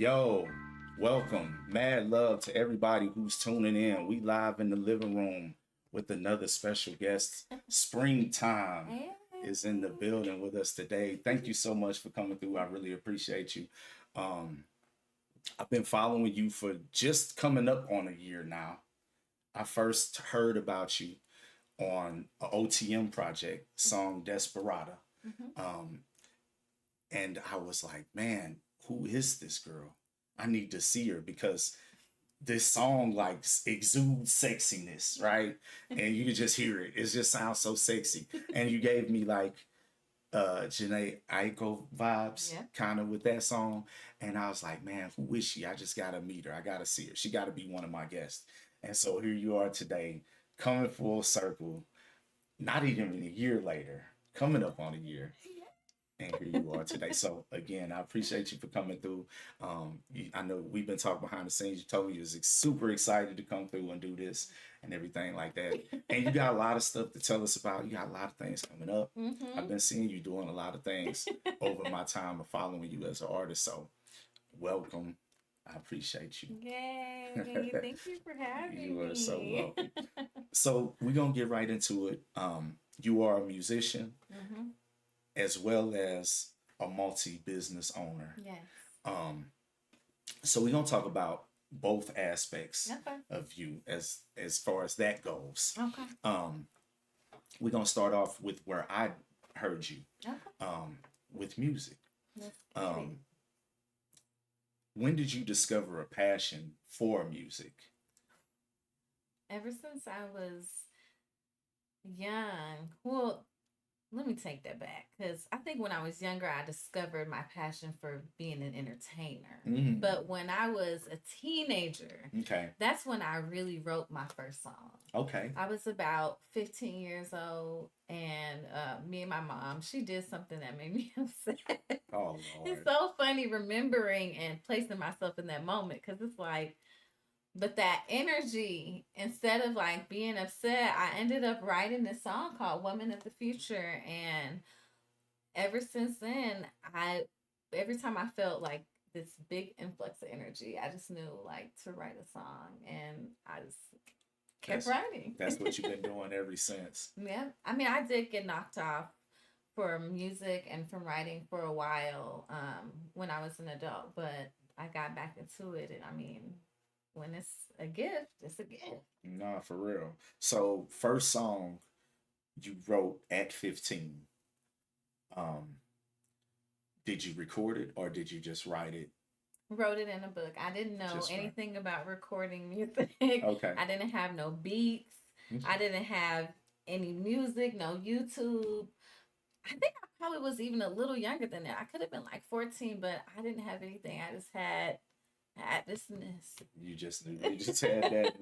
Yo, welcome. Mad love to everybody who's tuning in. We live in the living room with another special guest. Springtime Hey. is in the building with us today. Thank you so much for coming through. I really appreciate you. Um, I've been following you for just coming up on a year now. I first heard about you on a OTM project, song Desperata. Mhm. Um, and I was like, man, who is this girl? I need to see her because this song like exudes sexiness, right? And you can just hear it. It just sounds so sexy. And you gave me like Janae Aiko vibes Yeah. kind of with that song. And I was like, man, who is she? I just gotta meet her. I gotta see her. She gotta be one of my guests. And so here you are today, coming full circle, not even a year later, coming up on a year, and here you are today. So again, I appreciate you for coming through. I know we've been talking behind the scenes. You told me you was super excited to come through and do this and everything like that. And you got a lot of stuff to tell us about. You got a lot of things coming up. I've Mhm. been seeing you doing a lot of things over my time of following you as an artist. So welcome. I appreciate you. Yay! Thank you for having You are so me. welcome. So we're gonna get right into it. You are a musician Mhm. as well as a multi-business owner. Yes. Um, so we're gonna talk about both aspects Okay. of you as far as that goes. Okay. Um, we're gonna start off with where I heard you Okay. with music. Let's get it. Um, when did you discover a passion for music? Ever since I was young, well, let me take that back because I think when I was younger, I discovered my passion for being an entertainer. Mm, But when I was a teenager, okay. that's when I really wrote my first song. Okay. I was about 15 years old, and me and my mom, she did something that made me upset. Oh It's Lord. so funny remembering and placing myself in that moment because it's like, but that energy, instead of like being upset, I ended up writing this song called Woman of the Future. And ever since then, every time I felt like this big influx of energy, I just knew like to write a song, and I just kept That's writing. that's what you've been doing ever since. Yeah. I mean, I did get knocked off for music and from writing for a while when I was an adult, but I got back into it. And I mean, when it's a gift, it's a gift. Nah, for real. So first song you wrote at 15. Um, did you record it or did you just write it? Wrote it in a book. I didn't know Just right. anything about recording music. Okay. I didn't have no beats. I didn't have any music, no YouTube. I think I probably was even a little younger than that. I could have been like 14, but I didn't have anything. I just had thisness. You just knew. You just had that.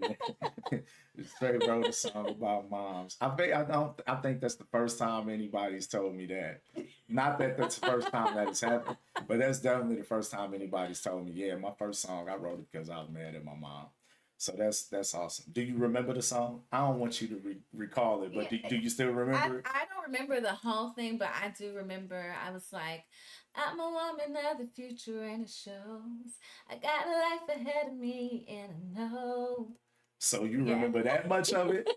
Straight wrote a song about moms. I think that's the first time anybody's told me that. Not that that's the first time that it's happened, but that's definitely the first time anybody's told me. Yeah, my first song I wrote it because I was mad at my mom. So that's awesome. Do you remember the song? I don't want you to recall it, but Yeah, do you still I, remember it? I don't remember the whole thing, but I do remember I was like, I'm a woman of the future and it shows. I got a life ahead of me and I know. So you Yeah. remember that much of it?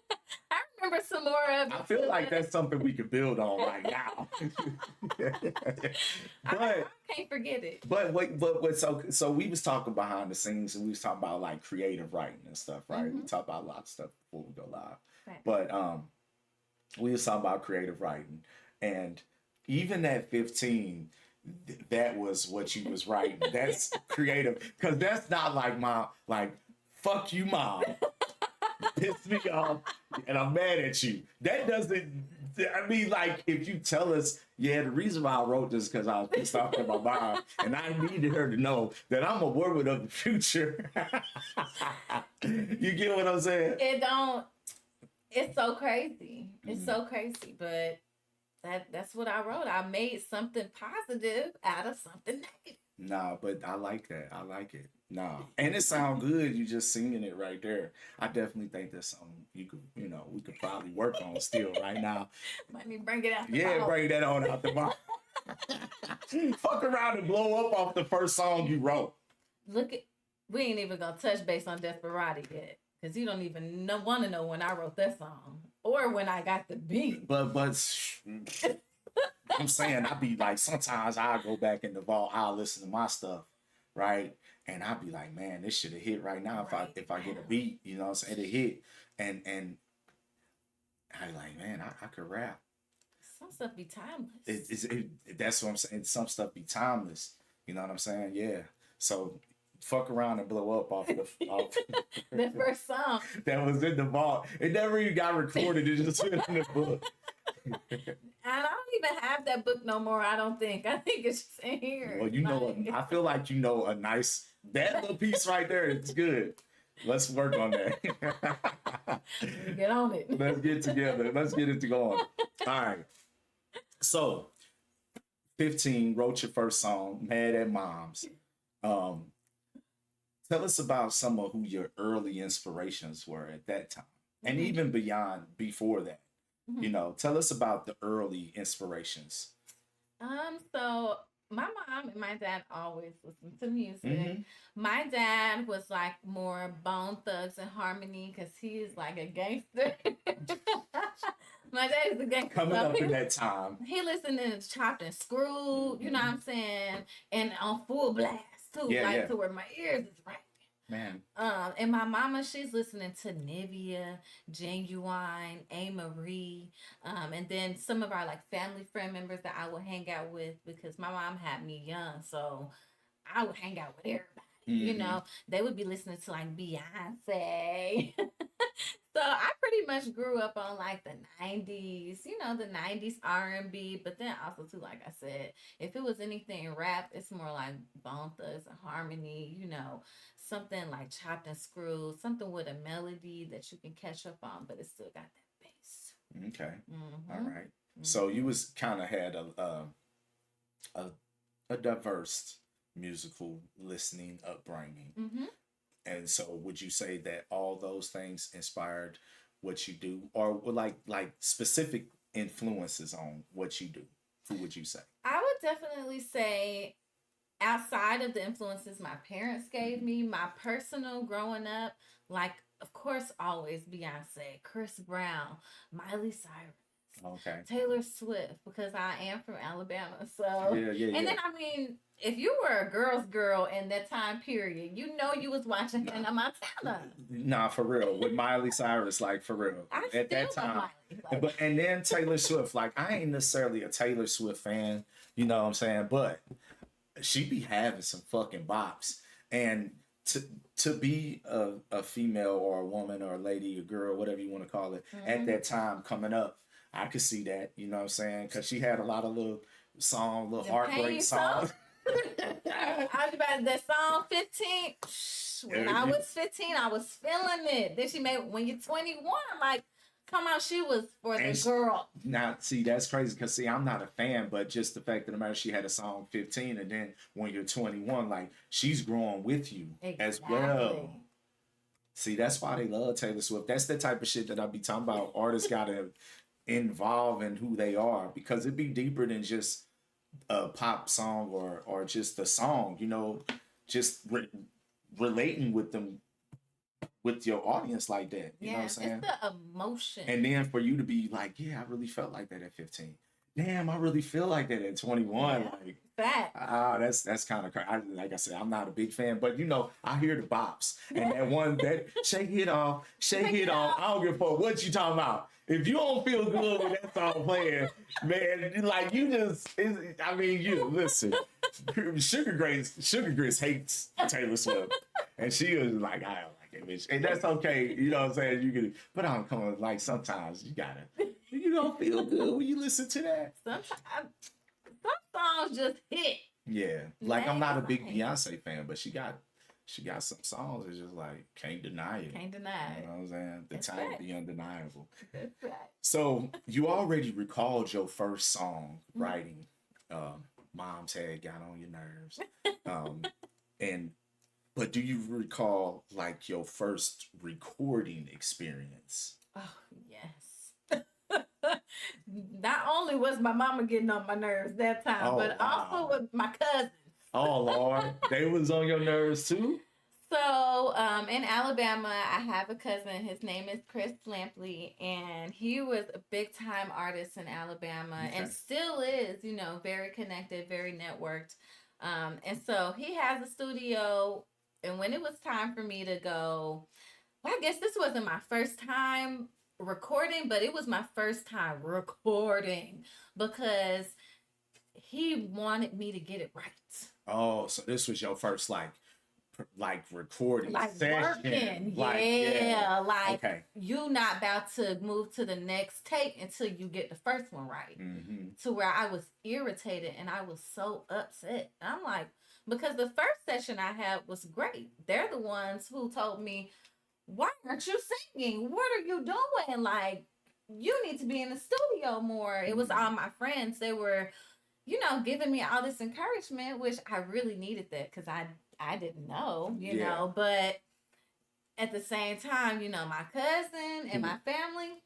I remember some more of I it feel like too. that's something we could build on right now. I but can't forget it. but wait, but so we was talking behind the scenes and we was talking about like creative writing and stuff, right? We Mm-hmm. talked about a lot of stuff before we go live. Right. But we was talking about creative writing and even at 15 that was what you was writing. That's creative because that's not like my like fuck you mom piss me off and I'm mad at you. That doesn't, I mean, like, if you tell us, yeah, the reason why I wrote this because I was pissed off at my mom and I needed her to know that I'm a woman of the future. You get what I'm saying? It don't. It's so crazy. It's so crazy, but that's what I wrote. I made something positive out of something negative. Nah, but I like that. I like it. Nah. And it sounds good. You just singing it right there. I definitely think that's something you could, we could probably work on still right now. Let me bring it out the Yeah, bottle. bring that on out the box. Fuck around and blow up off the first song you wrote. look at, we ain't even gonna touch base on Desperado yet. Cause you don't even want to know when I wrote that song or when I got the beat. But I'm saying I be like, sometimes I go back in the vault, I'll listen to my stuff, right? And I'll be like, man, this should have hit right now if I get a beat, you know what I'm saying? It hit. And I like, man, I could rap. Some stuff be timeless. That's what I'm saying. Some stuff be timeless. You know what I'm saying? Yeah. So fuck around and blow up off off The first song. that was in the vault. It never even got recorded. It just went in the book. I don't even have that book no more. I don't think. I think it's just in here. Well, you know, I feel like you know a nice that little piece right there. It's good. Let's work on that. Get on it. Let's get together. Let's get it going. All right. So, 15 wrote your first song, "Mad at Moms." Tell us about some of who your early inspirations were at that time, and even beyond before that. You know, tell us about the early inspirations. So my mom and my dad always listened to music. Mhm. My dad was like more Bone Thugs and Harmony because he's like a gangster. My dad is a gangster. Coming so up in that time. he listened to Chopped and Screwed, you know what I'm saying? And on full blast too, Yeah, like yeah. to where my ears is right. Man. And my mama, she's listening to Nivea, Genuine, A. Marie, and then some of our like family friend members that I would hang out with because my mom had me young, so I would hang out with everybody. You Mhm. know, they would be listening to like Beyonce. So I pretty much grew up on like the 90s, you know, the 90s R&B, but then also too, like I said, if it was anything rap, it's more like Bone Thugs and Harmony, you know, something like Chopped and Screwed, something with a melody that you can catch up on, but it still got that bass. Okay. All Mm-hmm. right. So you was kind of had a a diverse musical listening upbringing. Mm-hmm. And so would you say that all those things inspired what you do, or were like specific influences on what you do? Who would you say? I would definitely say outside of the influences my parents gave me, my personal growing up, like of course always Beyonce, Chris Brown, Miley Cyrus, Okay. Taylor Swift, because I am from Alabama. So Yeah. and then I mean, if you were a girl's girl in that time period, you know you was watching Hannah Montana. Nah, for real. With Miley Cyrus, like for real. I At still that time. love Miley. Like, But and then Taylor Swift, like I ain't necessarily a Taylor Swift fan, you know what I'm saying? But she be having some fucking bops. And to be a female or a woman or a lady, a girl, whatever you want to call it, at that time coming up, I could see that, you know what I'm saying? Because she had a lot of little The heartbreak pain songs. I was about that song 15. When I was 15, I was feeling it. Then she made when you're 21, like, come on, she was for the girl. Now, see, that's crazy because, see, I'm not a fan, but just the fact that the matter, she had a song 15, and then when you're 21, like, she's growing with you as well. See, that's why they love Taylor Swift. That's the type of shit that I be talking about. Artists got to involve in who they are because it'd be deeper than just a pop song or just a song, you know, just relating with them, with your audience like that. You know what I'm saying? It's the emotion. And then for you to be like, yeah, I really felt like that at 15. Damn, I really feel like that at 21. Yeah. Like, Facts. that's kind of crazy. Like I said, I'm not a big fan, but you know, I hear the bops and that one that shake it off. I don't give a fuck what you talking about. If you don't feel good when that song playing, man, like you just, I mean, you listen. Sugar Grits hates Taylor Swift, and she was like, I don't like it, bitch, and that's okay. You know what I'm saying? You can, but I'm coming like sometimes you gotta. You don't feel good when you listen to that. Sometimes some songs just hit. Yeah, like I'm not a big Beyonce fan, but she got some songs that's just like can't deny it. Can't deny it. You know what I'm saying? The talent be undeniable. That's right. So you already recalled your first song writing. Mom's Head Got on Your Nerves. But do you recall like your first recording experience? Oh yes. Not only was my mama getting on my nerves that time, but also with my cousins. Oh Lord, they was on your nerves too. So, in Alabama, I have a cousin. His name is Chris Lampley, and he was a big time artist in Alabama and Okay. still is, very connected, very networked. And so he has a studio. And when it was time for me to go, well, I guess this wasn't my first time recording, but it was my first time recording because he wanted me to get it right. Oh, so this was your first like recording Like session. working, Like yeah, like okay. you not about to move to the next take until you get the first one right. Mm-hmm. To where I was irritated and I was so upset. I'm like, because the first session I had was great. They're the ones who told me, why aren't you singing? What are you doing? Like, you need to be in the studio more. It was all my friends. They were, giving me all this encouragement, which I really needed that because I didn't know, Yeah. but at the same time, my cousin and my family,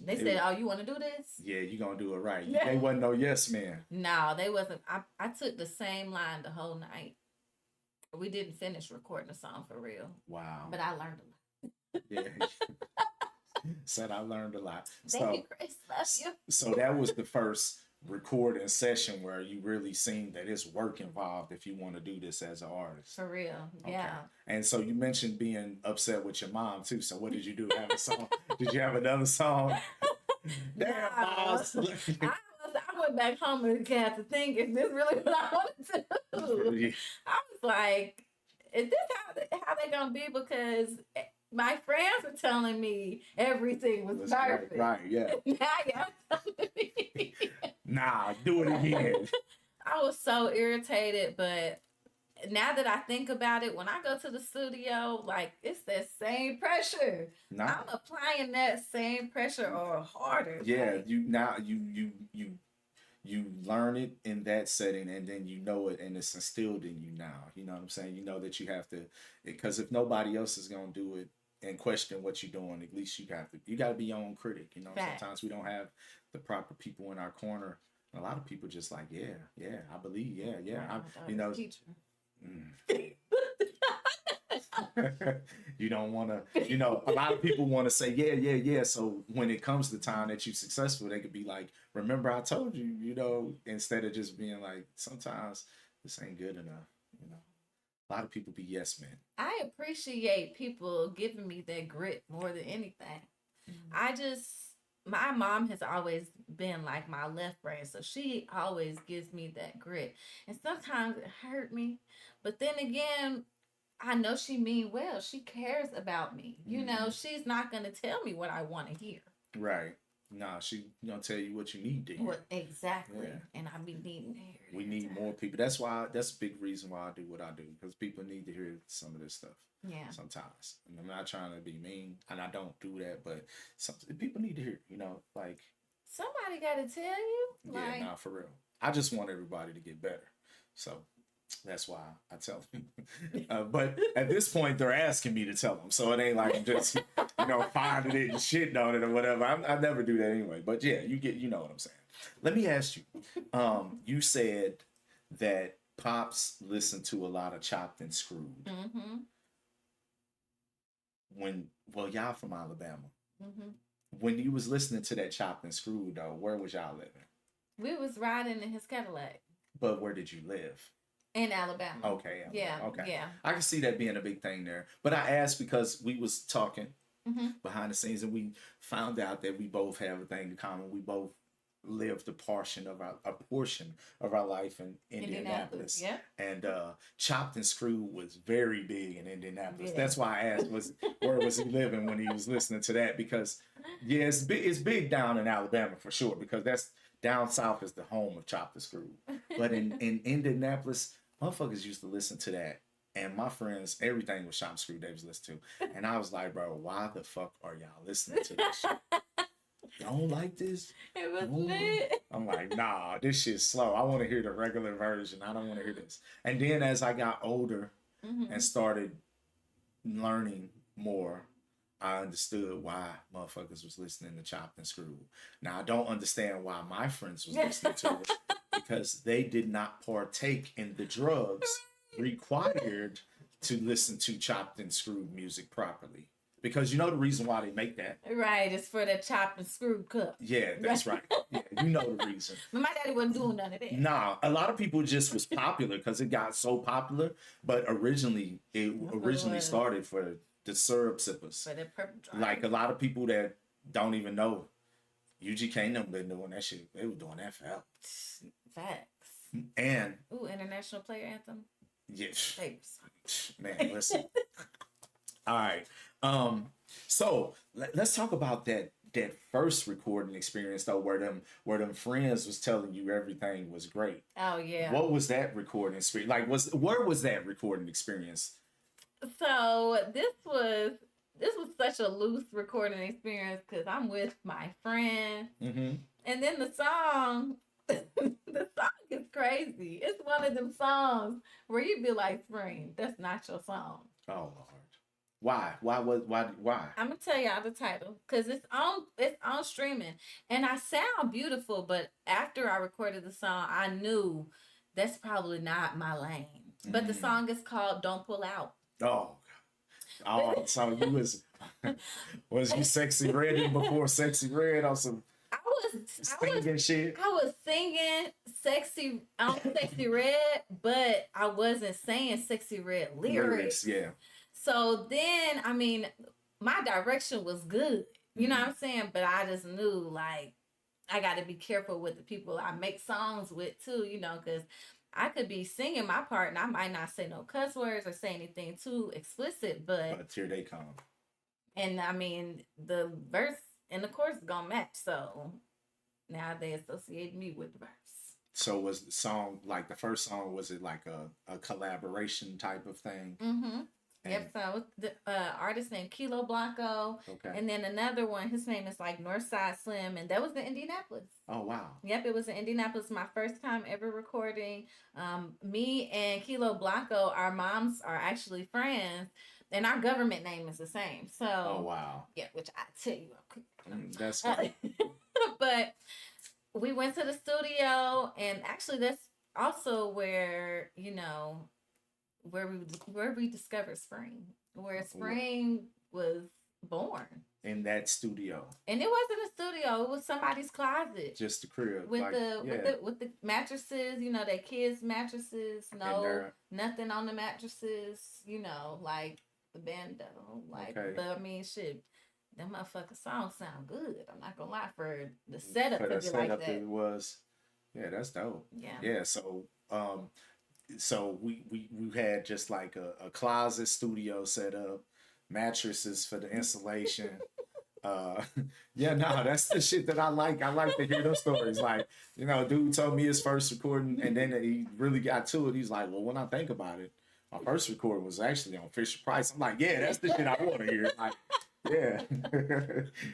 they said, "Oh, you want to do this?" Yeah, you gonna do it right. Yeah. They wasn't no yes man. No, they wasn't. I took the same line the whole night. We didn't finish recording the song for real. Wow. But I learned a lot. Yeah. Said I learned a lot. Thank you, Chris. Love you. So that was the first recording session where you really seen that it's work involved if you want to do this as an artist. For real. Yeah. Okay. And so you mentioned being upset with your mom too. So what did you do? Have a song? Did you have another song? Damn, boss. I went back home and had to think, is this really what I wanted to do? Yeah. I was like, is this how they gonna be? Because my friends were telling me everything was perfect. Right, yeah. Now y'all telling me. Nah, do it again. I was so irritated, but now that I think about it, when I go to the studio, like it's that same pressure. Nah. I'm applying that same pressure or harder. Yeah, like, you learn it in that setting and then you know it and it's instilled in you now. You know what I'm saying? You know that you have to, because if nobody else is gonna do it and question what you're doing, at least you gotta be your own critic. You know, Facts. Sometimes we don't have the proper people in our corner. A lot of people just like, yeah, I believe, yeah. you know, teacher. You don't want to, a lot of people want to say, yeah. So when it comes to the time that you're successful, they could be like, remember I told you, instead of just being like, sometimes this ain't good enough. A lot of people be yes men. I appreciate people giving me that grit more than anything. My mom has always been like my left brain, so she always gives me that grit. And sometimes it hurt me, but then again, I know she mean well. She cares about me. She's not gonna tell me what I want to hear. Right. Nah, she gonna tell you what you need to hear. Well, exactly. Yeah. And I be needing to hear it. We need more people. That's a big reason why I do what I do, because people need to hear some of this stuff. Yeah. Sometimes. And I'm not trying to be mean, and I don't do that, but people need to hear, like somebody gotta tell you. Yeah, nah, for real. I just want everybody to get better. So that's why I tell them. But at this point, they're asking me to tell them. So it ain't like I'm just, finding it and shitting on it or whatever. I never do that anyway. But yeah, you know what I'm saying. Let me ask you. You said that Pops listened to a lot of Chopped and Screwed. Mm-hmm. Y'all from Alabama. Mm-hmm. When you was listening to that Chopped and Screwed, though, where was y'all living? We was riding in his Cadillac. But where did you live? In Alabama. Okay. Yeah. Okay. Yeah. I can see that being a big thing there. But I asked because we was talking behind the scenes and we found out that we both have a thing in common. We both lived a portion of our life in Indianapolis. Yeah. And Chopped and Screwed was very big in Indianapolis. Yeah. That's why I asked where was he living when he was listening to that, because it's big down in Alabama for sure, because that's down south is the home of Chopped and Screwed. But in Indianapolis, motherfuckers used to listen to that. And my friends, everything was Chopped and Screwed they was listening to. And I was like, bro, why the fuck are y'all listening to this shit? Y'all don't like this? It was lit. I'm like, nah, this shit's slow. I want to hear the regular version. I don't want to hear this. And then as I got older and started learning more, I understood why motherfuckers was listening to Chopped and Screwed. Now, I don't understand why my friends was listening to it. because they did not partake in the drugs required to listen to chopped and screwed music properly. Because you know the reason why they make that. Right, it's for the chopped and screwed cup. Yeah, that's right. Yeah, you know the reason. But my daddy wasn't doing none of that. Nah, a lot of people just was popular because it got so popular. But originally, it That's what it originally was. started for the syrup sippers. For the purple dry. Like a lot of people that don't even know, UGK and them been doing that shit. They were doing that forever. Facts. And Ooh, international player anthem. yeah, Thanks. man, listen. All right. So let's talk about that first recording experience though, where them friends was telling you everything was great. Oh yeah. What was that recording experience? Like where was that recording experience? So this was such a loose recording experience because I'm with my friend, Mm-hmm. and then the song, the song is crazy. It's one of them songs where you'd be like, "Spring, that's not your song." Oh Lord. Why? Why? I'm gonna tell y'all the title because it's on streaming, and I sound beautiful, but after I recorded the song, I knew that's probably not my lane. But the song is called "Don't Pull Out." Oh. Oh, so you was you Sexy Red before Sexy Red on some I was singing shit? I was singing sexy red, but I wasn't saying sexy red lyrics. Yeah. So then, I mean, my direction was good. You know what I'm saying? But I just knew like I got to be careful with the people I make songs with too, you know, because I could be singing my part and I might not say no cuss words or say anything too explicit, But here they come. and I mean, the verse and the chorus is gonna match. So now they associate me with the verse. So was the song like the first song? Was it like a collaboration type of thing? Mm-hmm. And- Yep. So the artist named Kilo Blanco, Okay. and then another one. His name is like Northside Slim, and that was in Indianapolis. Oh wow. Yep, it was in Indianapolis. My first time ever recording. Me and Kilo Blanco, our moms are actually friends, and our government name is the same. So. Oh wow. Yeah, which I tell you, That's fine. but we went to the studio, and actually, that's also where where we discovered Spring, where Spring was born. In that studio, And it wasn't a studio; it was somebody's closet just the crib, with like, with the mattresses. You know, their kids' mattresses. No, there. nothing on the mattresses. You know, like the bando. Like, Okay. but I mean, shit. That motherfucking song sound good. I'm not gonna lie, for the setup For to the be like setup that. it was. Yeah, that's dope. Yeah. Yeah, so we had just like a closet studio set up, mattresses for the installation. Yeah, no, that's the shit that I like. I like to hear those stories. Like, you know, dude told me his first recording, and then he really got to it. He's like, well, when I think about it, my first recording was actually on Fisher Price. I'm like, yeah, that's the shit I want to hear. Like, yeah.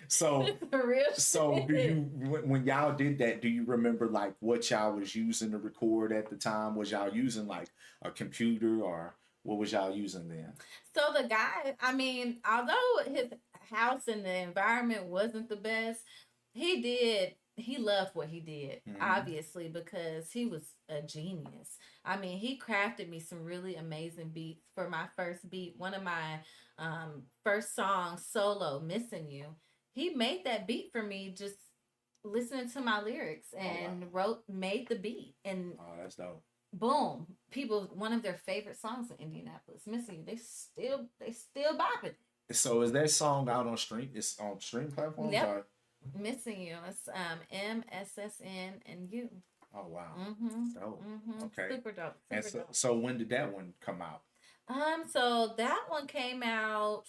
So For real. so shit. do you when y'all did that, do you remember like what y'all was using to record at the time? Was y'all using like a computer, or what was y'all using then? So the guy, I mean, although his house and the environment wasn't the best, he loved what he did, Mhm. obviously, because he was a genius. I mean, he crafted me some really amazing beats for my first beat. One of my first songs, solo, Missing You. He made that beat for me just listening to my lyrics and made the beat. And Oh, that's dope. boom, people, one of their favorite songs in Indianapolis, Missing You. They still bopping. So is that song out on stream? It's on stream platforms? Yep. Or? Missing You. It's MSSN and You. Oh wow. Mm-hmm. Dope. Mm-hmm. Okay. Super dope. And Super dope. so when did that one come out? So that one came out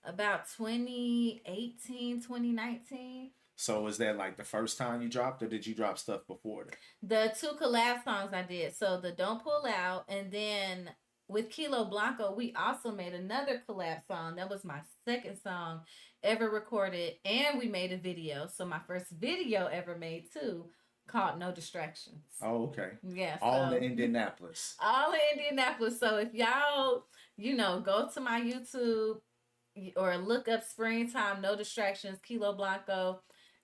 about 2018, 2019. So was that like the first time you dropped, or did you drop stuff before that? The two collab songs I did. So the Don't Pull Out, and then with Kilo Blanco, we also made another collab song. That was my second song ever recorded, and we made a video. So my first video ever made too, called No Distractions. Oh, okay. Yeah. All so- in Indianapolis. all in Indianapolis. So if y'all, go to my YouTube or look up Springtime, No Distractions, Kilo Blanco,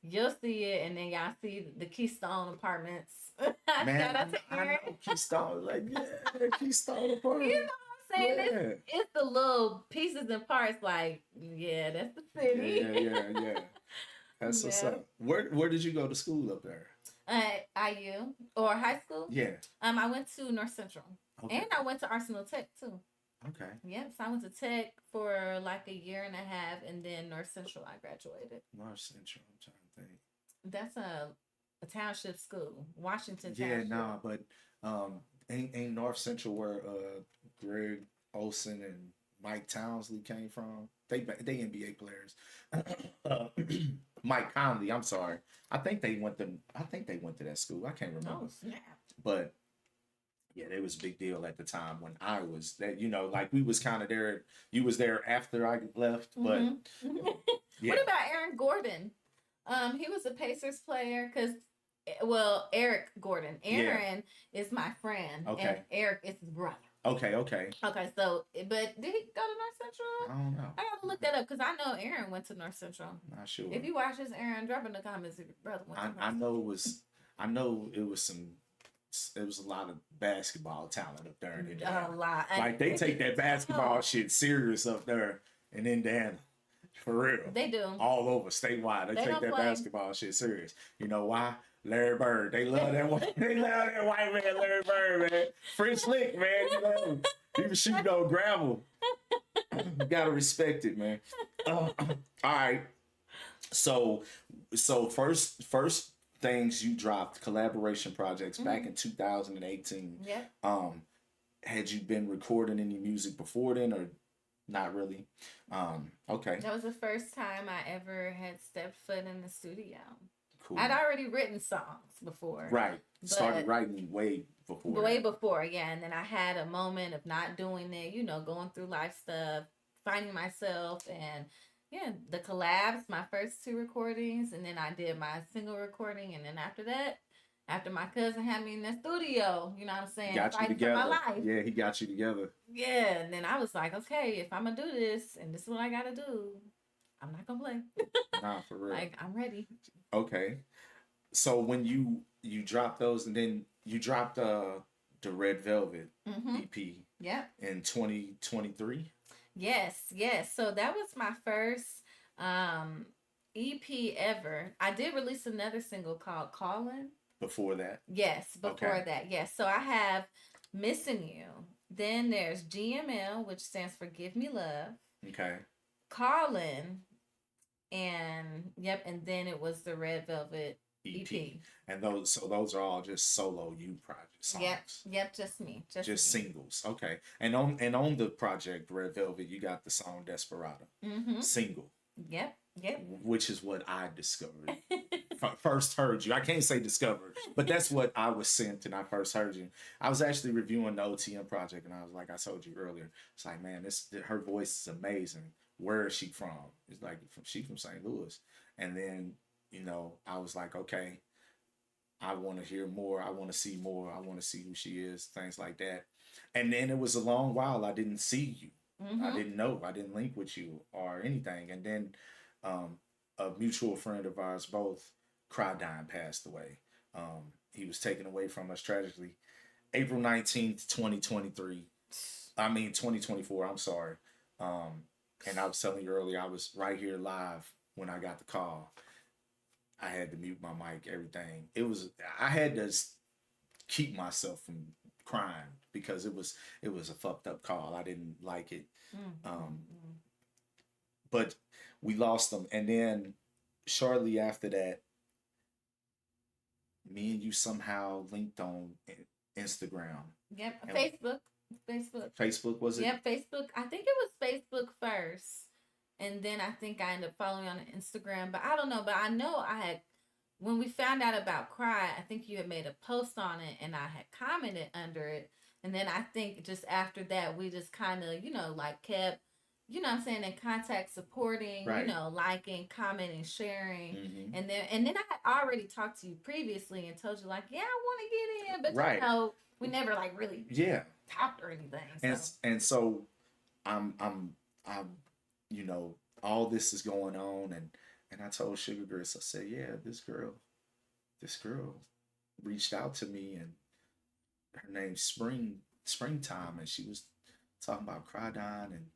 you'll see it, and then y'all see the Keystone Apartments. Man, Shout out to I Aaron. know Keystone, like, yeah, Keystone You apartment. know what I'm saying? Yeah. It's the little pieces and parts. Like, yeah, that's the Yeah, city. yeah. That's what's Yeah. up. Where did you go to school up there? IU or high school. Yeah. I went to North Central, Okay. and I went to Arsenal Tech too. Okay. Yep. So I went to Tech for like a year and a half, and then North Central I graduated. North Central. I'm trying to think. That's a township school, Washington Yeah, Township. nah, but ain't North Central where Greg Olson and Mike Townsley came from? They NBA players. uh, Mike Conley, I'm sorry. I think they went to that school. I can't remember. Oh snap! But yeah, it was a big deal at the time when I was that, like we was kind of there. You was there after I left, but Mm-hmm. yeah. What about Aaron Gordon? He was a Pacers player because, well, Eric Gordon. Aaron is my friend, Okay. and Eric is his brother. Okay. Okay, so, but did he go to North Central? I don't know. I gotta look that up because I know Aaron went to North Central. Not sure. If you watch this, Aaron, drop in the comments if your brother went to North I Central. know it was. I know it was some. It was a lot of basketball talent up there in Indiana. A lot. Like they take that basketball shit serious up there in Indiana, for real. They do. All over statewide, they take don't that play. basketball shit serious. You know why? Larry Bird. They love that white. They love that white man, Larry Bird, man. French lick, man. You know, he was shooting on gravel. You gotta respect it, man. All right. So first things you dropped collaboration projects back in 2018. Yep. Had you been recording any music before then, or not really? Okay. That was the first time I ever had stepped foot in the studio. Cool. I'd already written songs before. Right. Started writing way before. Way before, yeah. And then I had a moment of not doing it, going through life stuff, finding myself, and yeah, the collabs, my first 2 recordings, and then I did my single recording, and then after that, after my cousin had me in the studio, you know what I'm saying? Got you fighting together. for my life. Yeah, he got you together. Yeah, and then I was like, okay, if I'm gonna do this, and this is what I gotta do, I'm not gonna play. Nah, for real. Like, I'm ready. Okay. So when you dropped those, and then you dropped the Red Velvet EP Yep. in 2023. Yes. So that was my first EP ever. I did release another single called Callin'. Before that. Yes, before that. Yes. So I have Missing You. Then there's GML, which stands for Give Me Love. Okay. Callin'. And and then it was the Red Velvet EP. And those are all just solo you project songs. Yep, just me. Just me. Singles. Okay. And on the project Red Velvet, you got the song Desperado. Single. Yep. Which is what I discovered. First heard you. I can't say discovered, but that's what I was sent and I first heard you. I was actually reviewing the OTM project, and I was like, I told you earlier, it's like, man, her voice is amazing. Where is she from? It's like, she's from St. Louis. And then, I was like, okay, I want to hear more. I want to see more. I want to see who she is, things like that. And then it was a long while I didn't see you. I didn't know. I didn't link with you or anything. And then a mutual friend of ours both, Crydine, passed away. He was taken away from us tragically. April 19th, 2023. 2024, I'm sorry. And I was telling you earlier, I was right here live when I got the call. I had to mute my mic, everything. I had to keep myself from crying because it was a fucked up call. I didn't like it. But we lost them. And then shortly after that, me and you somehow linked on Instagram. Yep. And Facebook, was it? Yep, Facebook. I think it was Facebook first. And then I think I ended up following on Instagram. But I don't know. But I know when we found out about Cry, I think you had made a post on it and I had commented under it. And then I think just after that, we just kind of, kept, I'm saying, in contact, supporting, right. Liking, commenting, sharing. And then I had already talked to you previously and told you, like, yeah, I want to get in. But, right. We never, really talked or anything. So. And so I'm all this is going on, and And I told Sugar Grits, I said, yeah, this girl reached out to me, and her name's Springtime, and she was talking about Cridon, and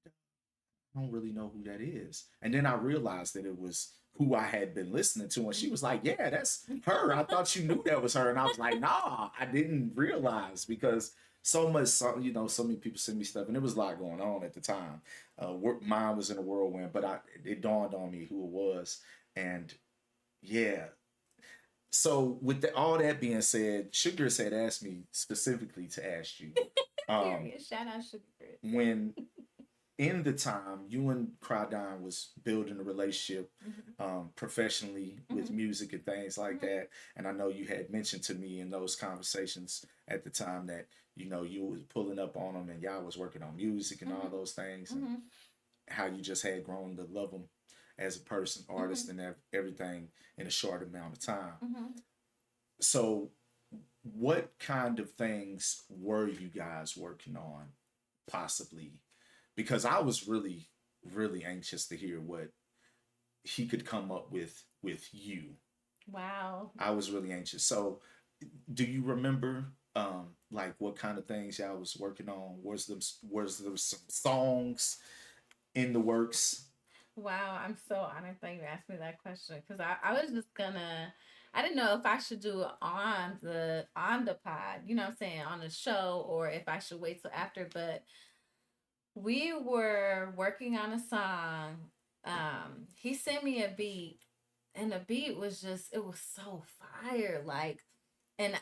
I don't really know who that is. And then I realized that it was who I had been listening to, and she was like, yeah, that's her. I thought you knew that was her. And I was like, nah, I didn't realize, because so much, you know, so many people send me stuff, and there was a lot going on at the time. Mine was in a whirlwind, but it dawned on me who it was. And yeah, so with all that being said, Sugar had asked me specifically to ask you, um, Period. Shout out Sugar Grits. when in the time you and Crawdon was building a relationship, professionally, with music and things like that, and I know you had mentioned to me in those conversations at the time that, you know, you was pulling up on them and y'all was working on music and all those things, and how you just had grown to love them as a person, artist, and everything in a short amount of time. So what kind of things were you guys working on, possibly? Because I was really, really anxious to hear what he could come up with you. Wow. I was really anxious. So do you remember, like, what kind of things y'all was working on? Was there some songs in the works? Wow, I'm so honored that you asked me that question, because I was just gonna, I didn't know if I should do it on the pod, you know what I'm saying, on the show, or if I should wait till after. But we were working on a song. He sent me a beat, and the beat was just, it was so fire. Like, and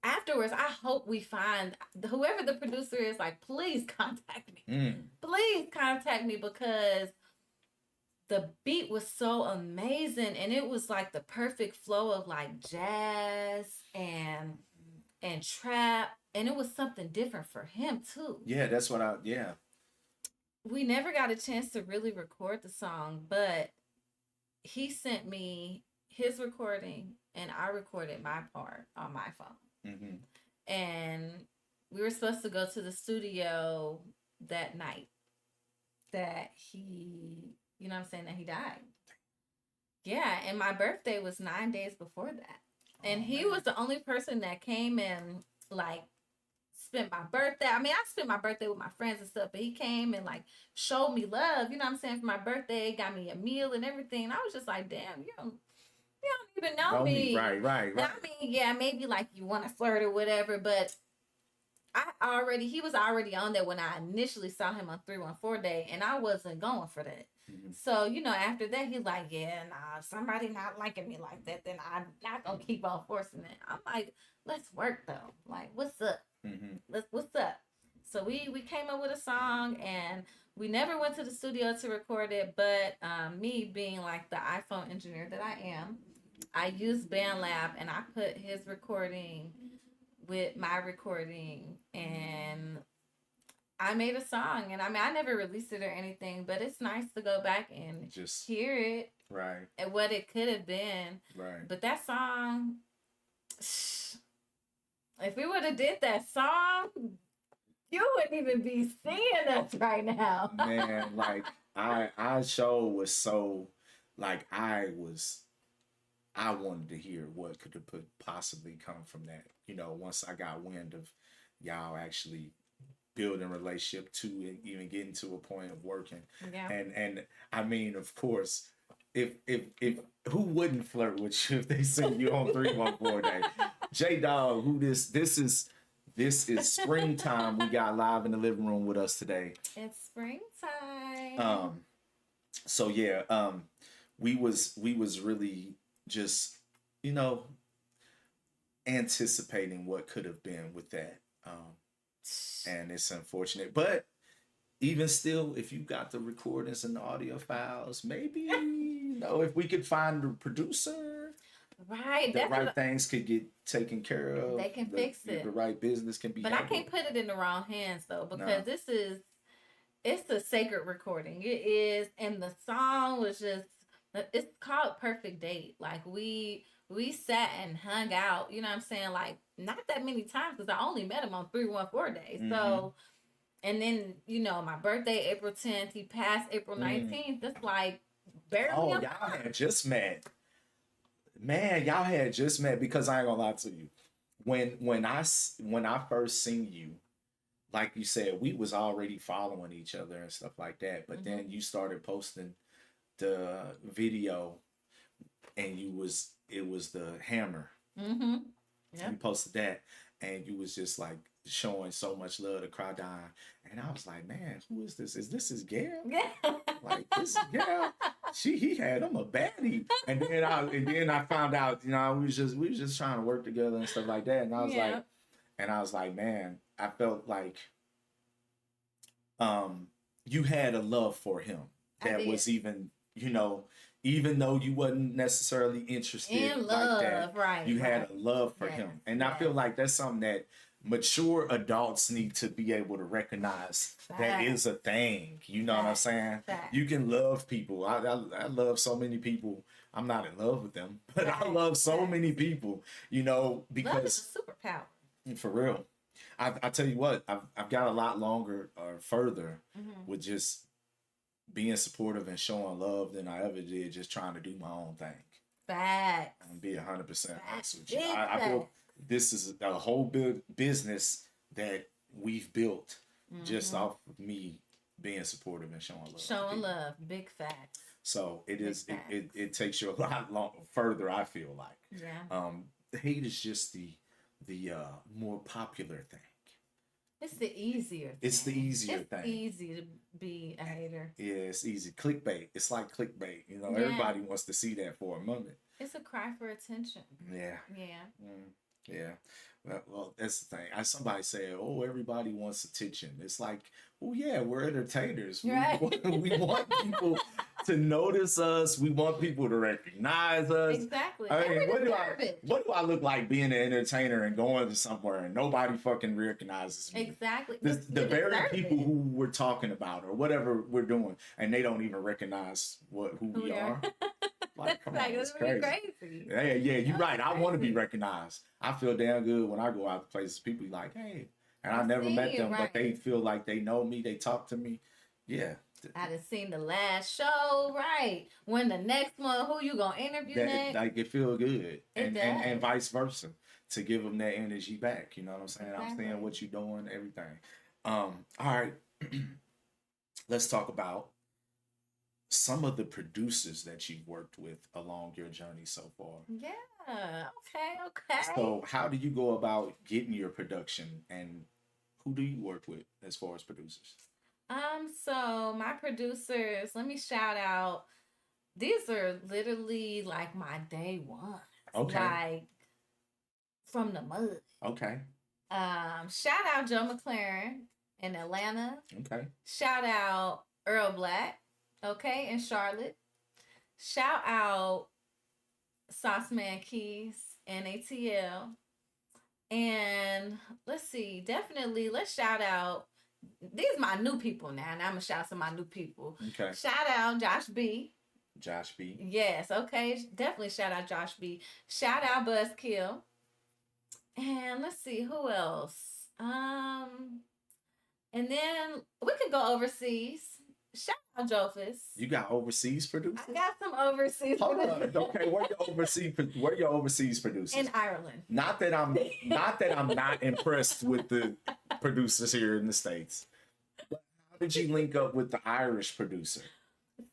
afterwards, I hope we find whoever the producer is. Like, please contact me. Please contact me, because the beat was so amazing, and it was like the perfect flow of like jazz and trap, and it was something different for him too. Yeah, that's what yeah. We never got a chance to really record the song, but he sent me his recording, and I recorded my part on my phone. And we were supposed to go to the studio that night that he, you know what I'm saying, that he died. Yeah, and my birthday was 9 days before that. And he was the only person that came and like spent my birthday. I mean, I spent my birthday with my friends and stuff, but he came and like showed me love, you know what I'm saying, for my birthday, got me a meal and everything. And I was just like, damn, you don't even know me. Right. And I mean, yeah, maybe like you want to flirt or whatever, but he was already on there when I initially saw him on 314 Day, and I wasn't going for that. So, you know, after that, he's like, yeah, nah, if somebody not liking me like that, then I'm not gonna keep on forcing it. I'm like, let's work though. Like, what's up? What's up? So we came up with a song, and we never went to the studio to record it, but me being like the iPhone engineer that I am, I used BandLab, and I put his recording with my recording, and I made a song. And I mean, I never released it or anything, but it's nice to go back and just hear it, right, and what it could have been. Right. But that song, if we would have did that song, you wouldn't even be seeing us right now. Man, like I show was so, like, I wanted to hear what could have possibly come from that. You know, once I got wind of y'all actually building a relationship to even getting to a point of working. Yeah. And I mean, of course, if who wouldn't flirt with you if they send you on 314 Day? J Dog, who this is Springtime. We got live in the living room with us today. It's springtime. So yeah, we was really just, you know, anticipating what could have been with that. And it's unfortunate, but even still, if you got the recordings and the audio files, maybe, you know, if we could find a producer, right, the right things could get taken care of. They can fix it. The right business can be. But handled. I can't put it in the wrong hands though, because it's a sacred recording. It is, and the song was just, it's called Perfect Date. Like we sat and hung out, you know what I'm saying? Like, not that many times, because I only met him on 314 Day. So, and then, you know, my birthday, April 10th, he passed April 19th. That's like, barely Oh, a y'all month. had just met. Man, y'all had just met because I ain't gonna lie to you. When I first seen you, like you said, we was already following each other and stuff like that. But Mm-hmm. then you started posting the video, and it was the hammer. Mm-hmm. You Yep. posted that, and you was just like showing so much love to Crowdine, and I was like, man, who is this? Is this his Gail? Yeah. Like this is Gail. He had him a baddie, and then I found out, we was just trying to work together and stuff like that, and Yeah. I was like, man, I felt like um you had a love for him I that did. was even though you wasn't necessarily interested In like that, love, right? you had Right. a love for Yes. him. And I feel Yes. like that's something that mature adults need to be able to recognize that is a thing. You know what I'm Facts. saying? Facts. You can love people. I love so many people. I'm not in love with them, but I Facts. love so Facts. many people, Love because is a superpower. for real. I tell you what, I've got a lot longer or further Mm-hmm. with just being supportive and showing love than I ever did just trying to do my own thing. Facts. I'm gonna be 100% honest with you. Big I feel facts. this is a whole big business that we've built just Mm-hmm. off of me being supportive and showing love. to Showing people. love. Big facts. So it Big is facts. it takes you a lot further. I feel like Yeah. hate is just the more popular thing. It's the easier thing. It's the easier It's thing. easy to be a hater. Yeah, it's easy. Clickbait. It's like clickbait. Yeah. Everybody wants to see that for a moment. It's a cry for attention. Yeah. Yeah. Yeah. Well, that's the thing. Somebody said, "Oh, everybody wants attention." It's like, oh yeah, we're entertainers. Right. We want people to notice us. We want people to recognize us. Exactly. I And mean, we what deserve it. do I look like being an entertainer and going to somewhere and nobody fucking recognizes me? Exactly. The You very deserve people it. who we're talking about or whatever we're doing, and they don't even recognize who we are. Like, come on, it's crazy. Crazy. Yeah, you're That's right. I want to be crazy. recognized. I feel damn good when I go out to places. People be like, hey, and I never see met you, them, but right. they feel like they know me. They talk to me. Yeah, I done seen the last show, right? When the next one, who you gonna interview that next? like it feel good, It and does. vice versa, to give them that energy back. You know what I'm saying? I'm Exactly. seeing what you're doing, everything. All right, let's talk about some of the producers that you've worked with along your journey so far. Yeah. Okay. So, how do you go about getting your production, and who do you work with as far as producers? So my producers, let me shout out. These are literally like my day ones. Okay. Like from the mud. Okay. Shout out Joe McLaren in Atlanta. Okay. Shout out Earl Black, okay, in Charlotte. Shout out Sauceman Keys in ATL. And let's see, definitely let's shout out these my new people now. And I'm gonna shout out some of my new people. Okay. Shout out Josh B. Josh B. Yes, okay. Definitely shout out Josh B. Shout out Buzzkill. And let's see who else. And then we could go overseas. Shout out Jofus. You got overseas producers? I got some overseas. Hold on. Okay, where your overseas producers? In Ireland. Not that I'm not impressed with the producers here in the States. But how did you link up with the Irish producer?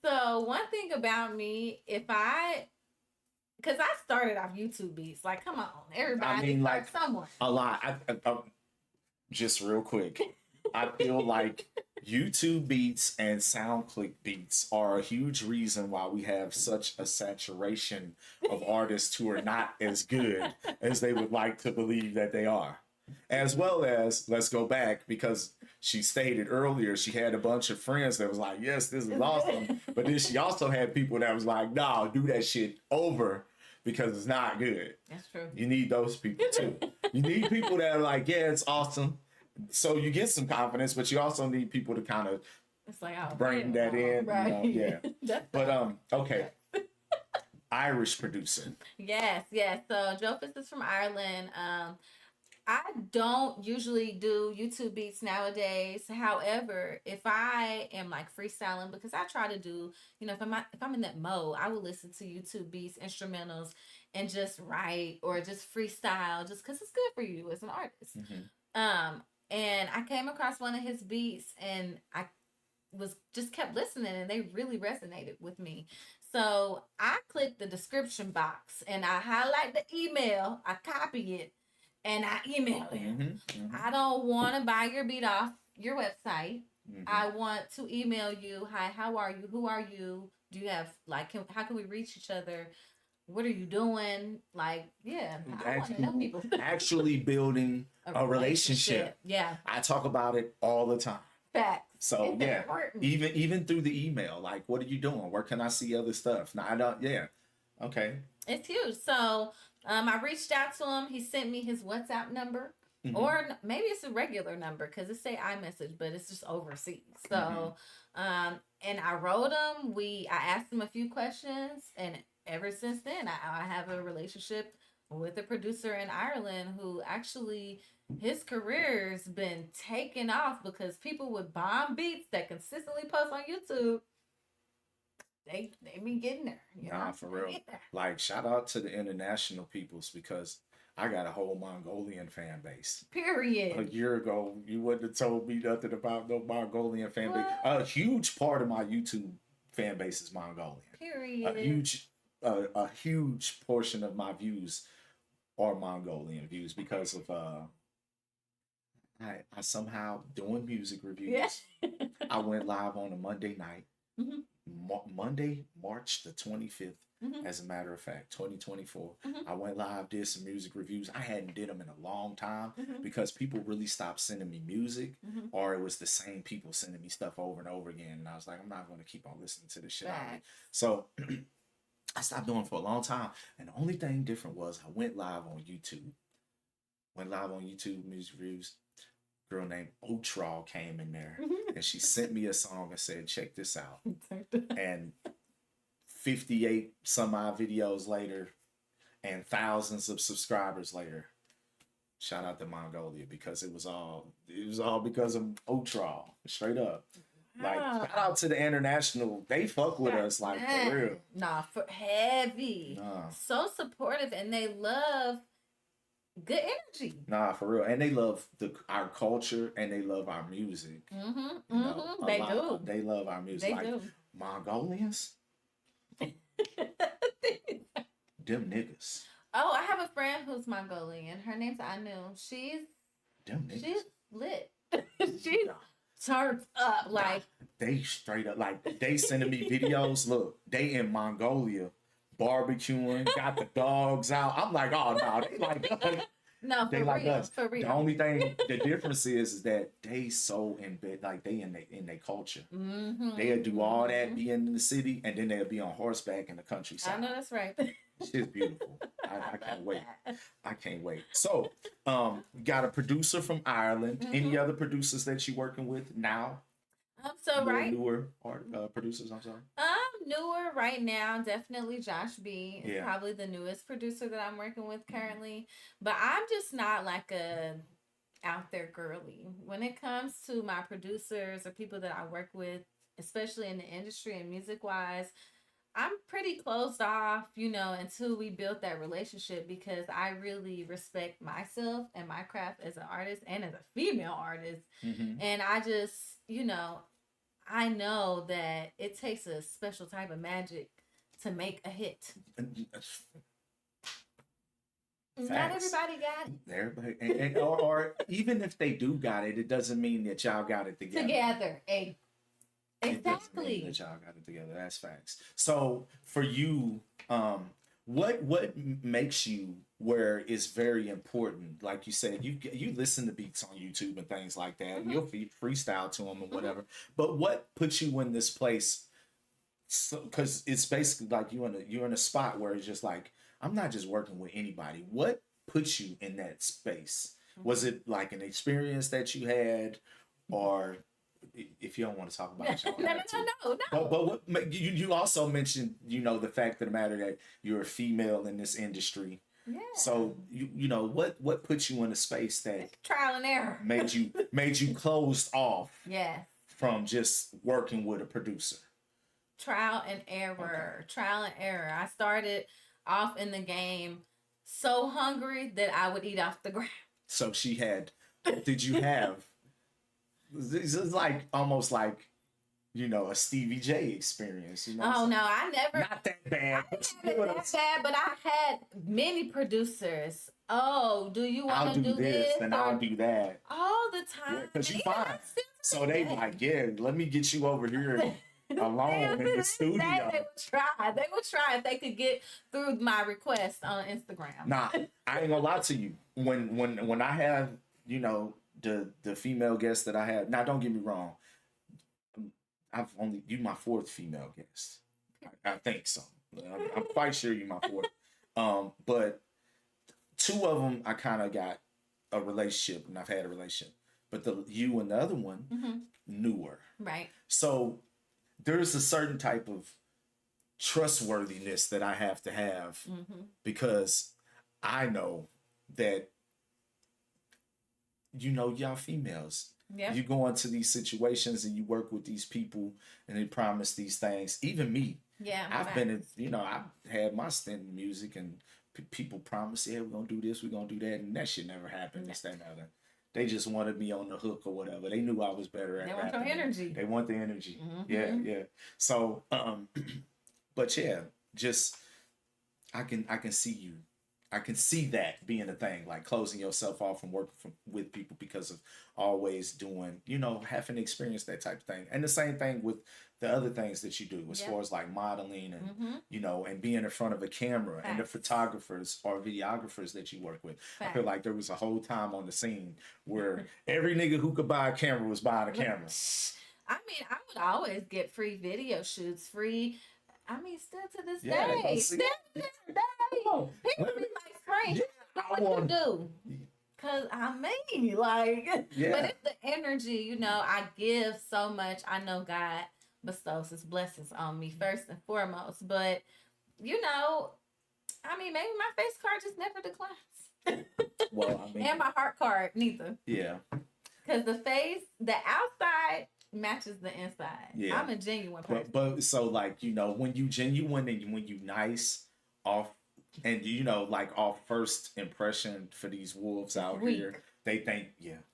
So one thing about me, because I started off YouTube beats, like come on, everybody, like someone. A lot. I just real quick, I feel like YouTube beats and SoundClick beats are a huge reason why we have such a saturation of artists who are not as good as they would like to believe that they are. As well as, let's go back, because she stated earlier she had a bunch of friends that was like, yes, this is awesome. But then she also had people that was like, no, do that shit over because it's not good. That's true. You need those people too. You need people that are like, yeah, it's awesome. So you get some confidence, but you also need people to kind of it's like, oh, bring that in. Right. Yeah. But okay. Irish producer. Yes. So Jofus is from Ireland. I don't usually do YouTube beats nowadays. However, if I am like freestyling, because I try to do, if I'm in that mode, I will listen to YouTube beats, instrumentals, and just write or just freestyle, just because it's good for you as an artist. Hmm. Um, and I came across one of his beats, and I was just kept listening, and they really resonated with me. So I click the description box and I highlight the email, I copy it, and I email it. Hmm. Hmm. I don't want to buy your beat off your website. Hmm. I want to email you. Hi, how are you? Who are you? Do you have like? How can we reach each other? What are you doing? Like, yeah, I want to know people. Actually building a relationship. Yeah, I talk about it all the time. facts. So It's yeah, important. even through the email, like, what are you doing? Where can I see other stuff? Now I don't. Yeah, okay. It's huge. So I reached out to him. He sent me his WhatsApp number, Hmm. or maybe it's a regular number because it say iMessage, but it's just overseas. Hmm. So, and I wrote him. I asked him a few questions, and ever since then, I have a relationship with a producer in Ireland who actually his career's been taking off because people with bomb beats that consistently post on YouTube, they be getting there. Nah, for They real. get there. Like, shout out to the international peoples because I got a whole Mongolian fan base. A Period. year ago, you wouldn't have told me nothing about no Mongolian fan base. What? A huge part of my YouTube fan base is Mongolian. A Period. huge, a huge portion of my views are Mongolian views because of I somehow doing music Yeah. reviews. I went live on a Monday night, Mhm, Monday, March the 25th. mhm, As a matter of fact, 2024. mhm, I went live, did some music reviews. I hadn't did them in a long time mhm, because people really stopped sending me music, mhm. or it was the same people sending me stuff over and over again. And I was like, I'm not going to keep on listening to this shit. Facts. So I stopped doing it for a long time. And the only thing different was I went live on YouTube. Went live on YouTube music reviews. Girl named Otral came in there and she sent me a song and said, check this out. And 58 some odd videos later and thousands of subscribers later, shout out to Mongolia because it was all because of Otral, straight up. Like, shout out to the international, they fuck with us like for real. Nah, for heavy. Nah, So supportive, and they love good energy. nah, for real. And they love our culture and they love our music. Mm-hmm. You know, Mm-hmm. They do. They love our music. They Like do. Mongolians, them niggas. Oh, I have a friend who's Mongolian. Her name's Anu. Them niggas. She's lit. She's turned up. Like, They straight up like they sending me videos. Look, they in Mongolia barbecuing, got the dogs out. I'm like, oh no, they like us. no, They for like real. us. For The real. only thing, the difference is that they so in bed, like they in their culture. Mm-hmm. They'll do all that, be in the city, and then they'll be on horseback in the I countryside. know that's right. Shit's beautiful. I can't wait. I can't wait. So, got a producer from Ireland. Any Mhm. other producers that you working with now? So right, Newer producers. I'm sorry. newer right now, definitely Josh B is Yeah. probably the newest producer that I'm working with currently. But I'm just not like a out there girly when it comes to my producers or people that I work with, especially in the industry and music wise. I'm pretty closed off, until we built that relationship because I really respect myself and my craft as an artist and as a female artist. Mm-hmm. And I just, I know that it takes a special type of magic to make a hit. Not Facts. everybody got it Everybody, or even if they do got it, it doesn't mean that y'all got it together. together. It doesn't mean Exactly. that y'all got it together. That's facts. So for you, what makes you where it's very important? Like you said, you listen to beats on YouTube and things like that. Mhm. You'll freestyle to them and whatever. But what puts you in this place? Because it's basically like you're in a spot where it's just like I'm not just working with anybody. What puts you in that space? Was it like an experience that you had, or if you don't want to talk about it, you don't No, have to. no. But you also mentioned the fact of the matter that you're a female in this industry. Yeah. So you know what put you in a space that It's trial and error. made you closed off Yes. from just working with a producer. Trial and error. Trial and error. I started off in the game so hungry that I would eat off the ground. So did you have, this is like almost like, you know, a Stevie J experience, you know? Oh no, I never. Not that bad. I didn't have it that bad, but I had many producers. Oh, do you want I'll to do this and or I'll do that. all the time? Because you Even fine. I still So to they this day. like, yeah, let me get you over here alone in the studio. They would try. They would try if they could get through my request on Instagram. Nah, I ain't gonna lie to you. When I have, you know, the female guests that I have. Now, don't get me wrong. You my fourth female guest. I think so. I'm quite sure you my fourth. But two of them I kind of got a relationship, and I've had a relationship. But you and the other one, newer. Right. So there's a certain type of trustworthiness that I have to have because I know that, you know, y'all females, Yep. you go into these situations and you work with these people and they promise these things. Even me, Yeah. I've been in, you know, I've had my stint in music and people promise, yeah, we're gonna do this, we're gonna do that, and that shit never happened. This, that, and the other. They just wanted me on the hook or whatever. They knew I was better at They want rapping. your energy. They want the energy. Yeah. So, but yeah, just I can see you. I can see that being a thing, like closing yourself off from working with people because of always doing, you know, having experienced that type of thing. And the same thing with the other things that you do as far as like modeling and, you know, and being in front of a camera and the photographers or videographers that you work with. I feel like there was a whole time on the scene where every nigga who could buy a camera was buying a camera. I mean, I would always get free video shoots, free. I mean, still to this Yeah, day. see- Still to this day. People be like, Frank, what you do? Because I mean, like, but it's the energy, you know, I give so much. I know God bestows his blessings on me first and foremost. But, you know, I mean, maybe my face card just never declines. Well, I mean, and my heart card, neither. Yeah. Because the face, the outside matches the inside. Yeah. I'm a genuine person. But so like, you know, when you genuine and when you nice off and you know, like off first impression for these wolves out here, they think,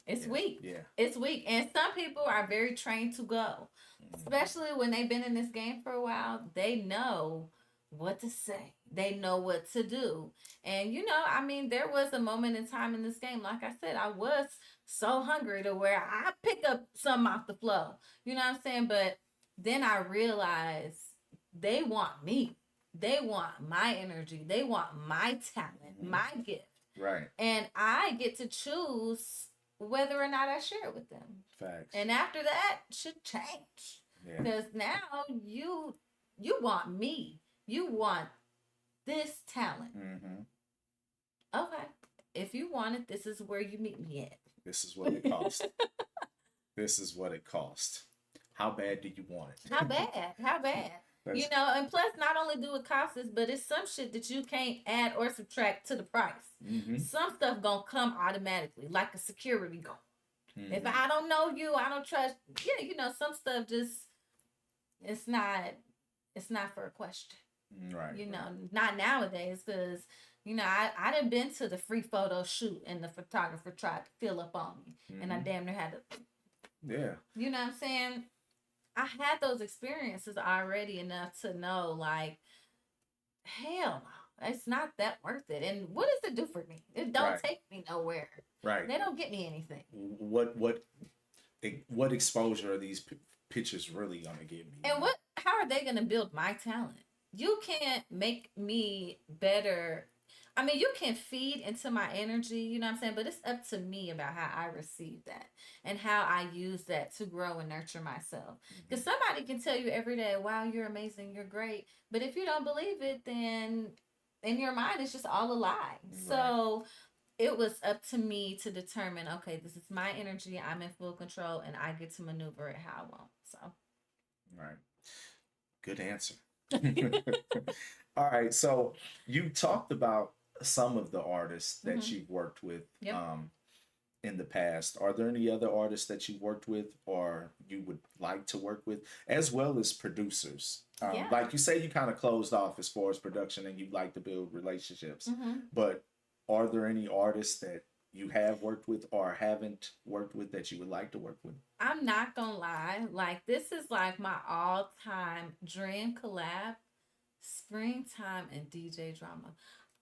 it's weak. Yeah. It's weak. And some people are very trained to go. Especially when they've been in this game for a while, they know what to say. They know what to do. And you know, I mean, there was a moment in time in this game, like I said, I was so hungry to where I pick up some off the flow. You know what I'm saying? But then I realized they want me. They want my energy. They want my talent, my gift. Right. And I get to choose whether or not I share it with them. Facts. And after that should change. Yeah. Because now you want me. You want this talent. Okay. If you want it, this is where you meet me at. This is what it cost. This is what it cost. How bad do you want it? How bad? How bad? You know, and plus not only do it cost us, but it's some shit that you can't add or subtract to the price. Some stuff gonna come automatically, like a security guard. If I don't know you, I don't trust. Yeah, you know, some stuff just it's not for a question. Right. You know, not nowadays, because you know, I done been to the free photo shoot and the photographer tried to fill up on me, and I damn near had to. Yeah. You know what I'm saying? I had those experiences already enough to know, like, hell no, it's not that worth it. And what does it do for me? It don't take me nowhere. Right. They don't get me anything. What exposure are these pictures really gonna give me? And how are they gonna build my talent? You can't make me better. I mean, you can feed into my energy, you know what I'm saying? But it's up to me about how I receive that and how I use that to grow and nurture myself. Because somebody can tell you every day, wow, you're amazing, you're great. But if you don't believe it, then in your mind, it's just all a lie. Right. So it was up to me to determine, okay, this is my energy. I'm in full control and I get to maneuver it how I want. So. Right. Good answer. All right. So you talked about some of the artists that Mhm. you've worked with Yep. in the past. Are there any other artists that you worked with or you would like to work with, as well as producers? Yeah. Like you say, you kind of closed off as far as production and you like to build relationships. Mhm. But are there any artists that you have worked with or haven't worked with that you would like to work with? I'm not gonna lie. Like this is like my all-time dream collab. Springtime and DJ Drama.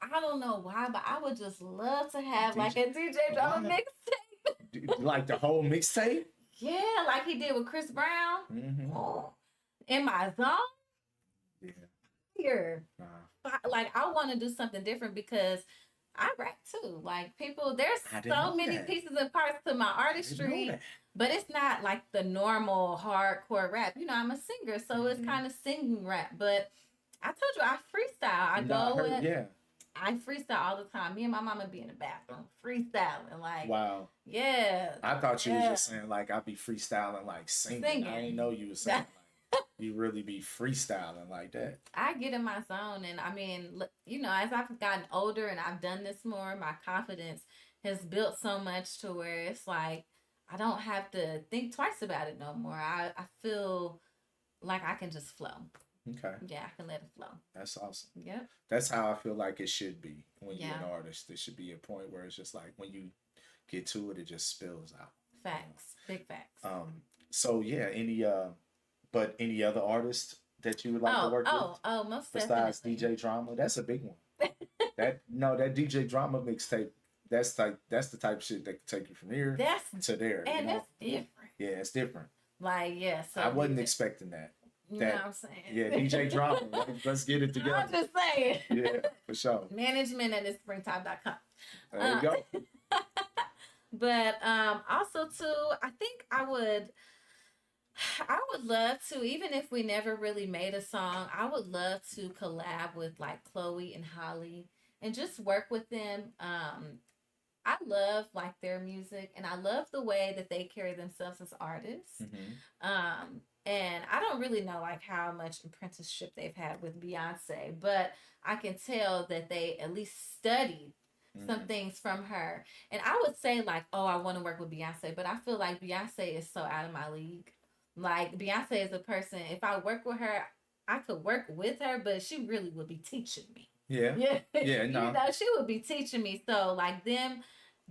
I don't know why, but I would just love to have like DJ, a DJ Drama why? mixtape. Like the whole mixtape? Yeah, like he did with Chris Brown. Mm-hmm. Oh, in my zone Yeah. here. Nah. Like I want to do something different because I rap too. Like people, there's I didn't so know many that. pieces and parts to my I didn't know artistry, that. but it's not like the normal hardcore rap. You know, I'm a singer, so it's Mhm. kind of singing rap. But I told you I freestyle. I No, I go heard, with yeah. I freestyle all the time. Me and my mama be in the bathroom freestyling. Like, Wow. yeah, I thought you was yeah, just saying like I'd be freestyling like singing. I singing. didn't know you was saying like you really be freestyling like that. I get in my zone, and I mean, you know, as I've gotten older and I've done this more, my confidence has built so much to where it's like I don't have to think twice about it no more. I feel like I can just flow. Okay. Yeah, I can let it flow. That's awesome. Yep. That's how I feel like it should be when you're an Yeah. artist. There should be a point where it's just like when you get to it, it just spills out. Facts. Big facts. So yeah, any other artists that you would like to work with Most besides definitely. DJ Drama? That's a big one. That DJ Drama mixtape, that's the type of shit that can take you from here That's to there. and it's different. Yeah, it's different. Like yeah, so I wasn't DJ expecting that. you know that- what I'm saying? Yeah, DJ Drama. Let's get it I'm together. just saying. Yeah, for sure. Management at springtime.com. There you go. But also too, I would love to, even if we never really made a song, I would love to collab with like Chloe and Holly and just work with them. I love like their music and I love the way that they carry themselves as artists. And I don't really know like how much apprenticeship they've had with Beyonce, but I can tell that they at least studied some things from her. And I would say like, oh, I want to work with Beyonce, but I feel like Beyonce is so out of my league. Like Beyonce is a person, if I work with her, I could work with her, but she really would be teaching me. Yeah. Yeah. Yeah, You no. know, she would be teaching me. So like them,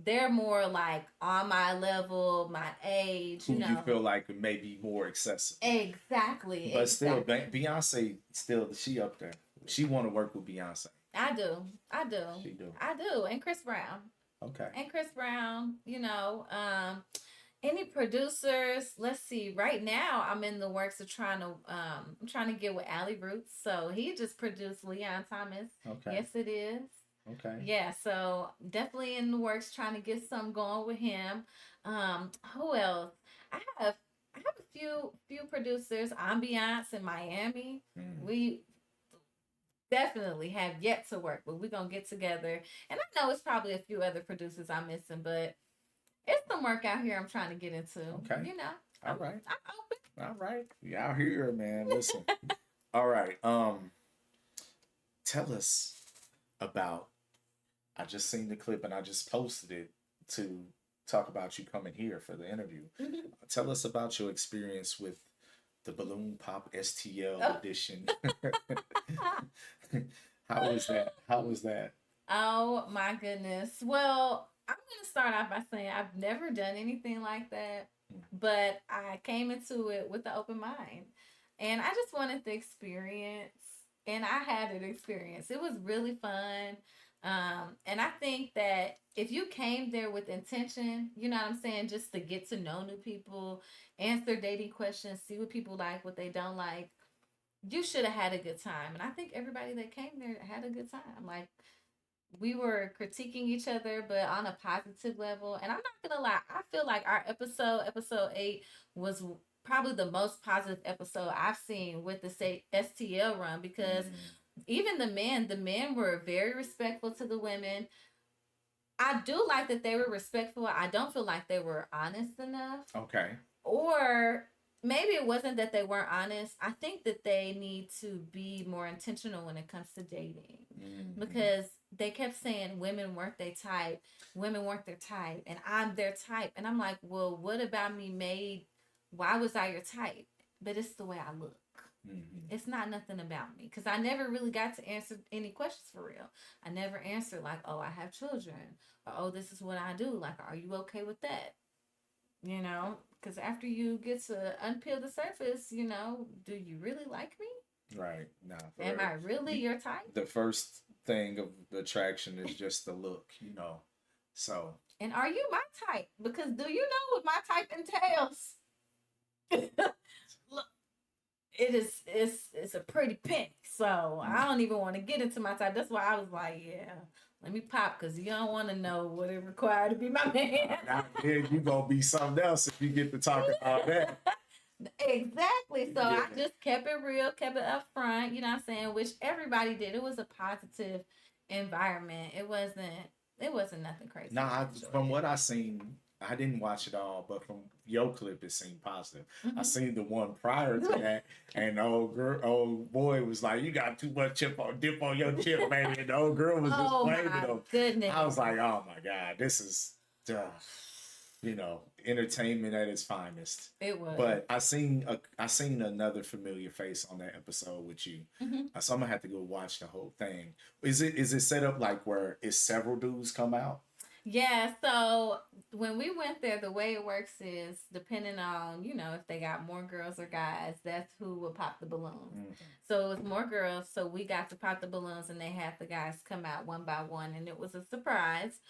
they're more like on my level, my age, Who you know. you feel like may be more accessible. Exactly. But still, exactly. Beyonce, still, she up there. She want to work with Beyonce. I do. I do. She do. I do. And Chris Brown. Okay. And Chris Brown, you know, any producers, let's see, right now I'm in the works of I'm trying to get with Allie Roots. So he just produced Leon Thomas. Okay. Yes it is. Okay. Yeah, so definitely in the works trying to get some going with him. Who else? I have a few producers, Ambiance in Miami. We definitely have yet to work, but we're gonna get together. And I know it's probably a few other producers I'm missing, but it's some work out here I'm trying to get into. Okay. You know. All right. I'm open. All right. We out here, man. Listen. All right. Tell us about. I just seen the clip and I just posted it to talk about you coming here for the interview. Tell us about your experience with the Balloon Pop STL edition. How was that? How was that? Oh my goodness. Well, I'm gonna start off by saying I've never done anything like that, but I came into it with an open mind. And I just wanted the experience. And I had an experience. It was really fun. And I think that if you came there with intention, you know what I'm saying, just to get to know new people, answer dating questions, see what people like, what they don't like, you should have had a good time. And I think everybody that came there had a good time. Like we were critiquing each other, but on a positive level. And I'm not gonna lie, I feel like our episode 8, was probably the most positive episode I've seen with the STL run because even the men were very respectful to the women. I do like that they were respectful. I don't feel like they were honest enough. Okay. Or maybe it wasn't that they weren't honest. I think that they need to be more intentional when it comes to dating. Because they kept saying women weren't their type, women weren't their type, and I'm their type. And I'm like, well, what about me made? Why was I your type? But it's the way I look. Mm-hmm. It's not nothing about me because I never really got to answer any questions for real. I never answered like, oh, I have children, or oh, this is what I do. Like, are you okay with that? You know, because after you get to unpeel the surface, you know, do you really like me? Right. Nah, for Am real. I really your type? The first thing of attraction is just the look, So And are you my type? Because do you know what my type entails? Look, it's a pretty penny. So I don't even want to get into my type. That's why I was like, yeah, let me pop because you don't want to know what it required to be my man. now then you gonna be something else if you get to talking about that. Exactly. So Yeah. I just kept it real, kept it up front, you know what I'm saying? Which everybody did. It was a positive environment. It wasn't nothing crazy. Nah, I enjoyed from it. what I seen, I didn't watch it all, but from your clip, it seemed positive. I Mhm. seen the one prior to that, and the old boy was like, "You got too much dip on your chip, man." And the old girl was just Oh blaming my him. goodness. I was like, "Oh my god, this is, entertainment at its finest." It was. But I seen another familiar face on that episode with you, so I'm gonna have to go watch the whole thing. Is it set up like where it's several dudes come out? Yeah, so when we went there, the way it works is depending on, if they got more girls or guys, that's who will pop the balloons. Mhm. So it was more girls, so we got to pop the balloons and they had the guys come out one by one and it was a surprise.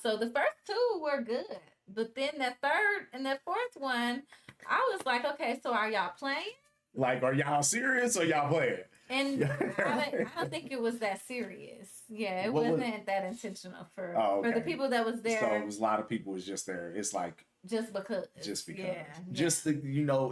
So the first two were good. But then that third and that fourth one, I was like, okay, so are y'all playing? Like, are y'all serious or y'all playing? And I don't think it was that serious. Yeah, it What was- wasn't that intentional for Oh, for the okay. people that was So there it was a lot of people was just there. It's like just because. just because. Yeah. Just the,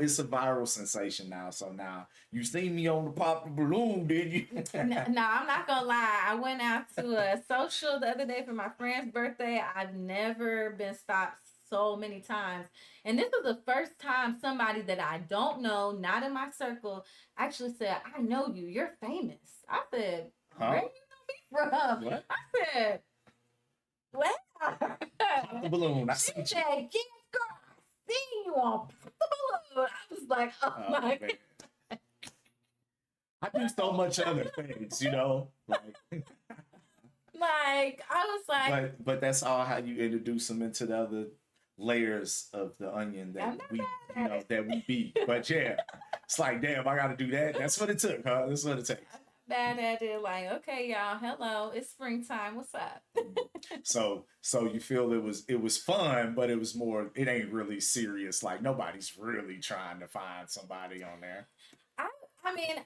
it's a viral sensation now. So now you seen me on the pop the balloon, did you? No, I'm not gonna lie. I went out to a social the other day for my friend's birthday. I've never been stopped so many times. And this was the first time somebody that I don't know, not in my circle, actually said, I know you. You're famous. I said, Huh? where you know me from? What? I said, where? Pop the balloon. I She seen you. said, yes, girl, I seen you on Pop the Balloon. I was like, oh Oh, my man. God. I do so much other things, Like, I was like, but that's all how you introduce them into the other layers of the onion I'm that not we mad at it. that we be. But yeah, it's like, damn, I gotta do that. That's what it took, huh? That's what it takes. bad at it. Like, okay, y'all, hello, it's springtime. What's up? So you feel it was fun, but it was more, it ain't really serious. Like nobody's really trying to find somebody on there. I mean,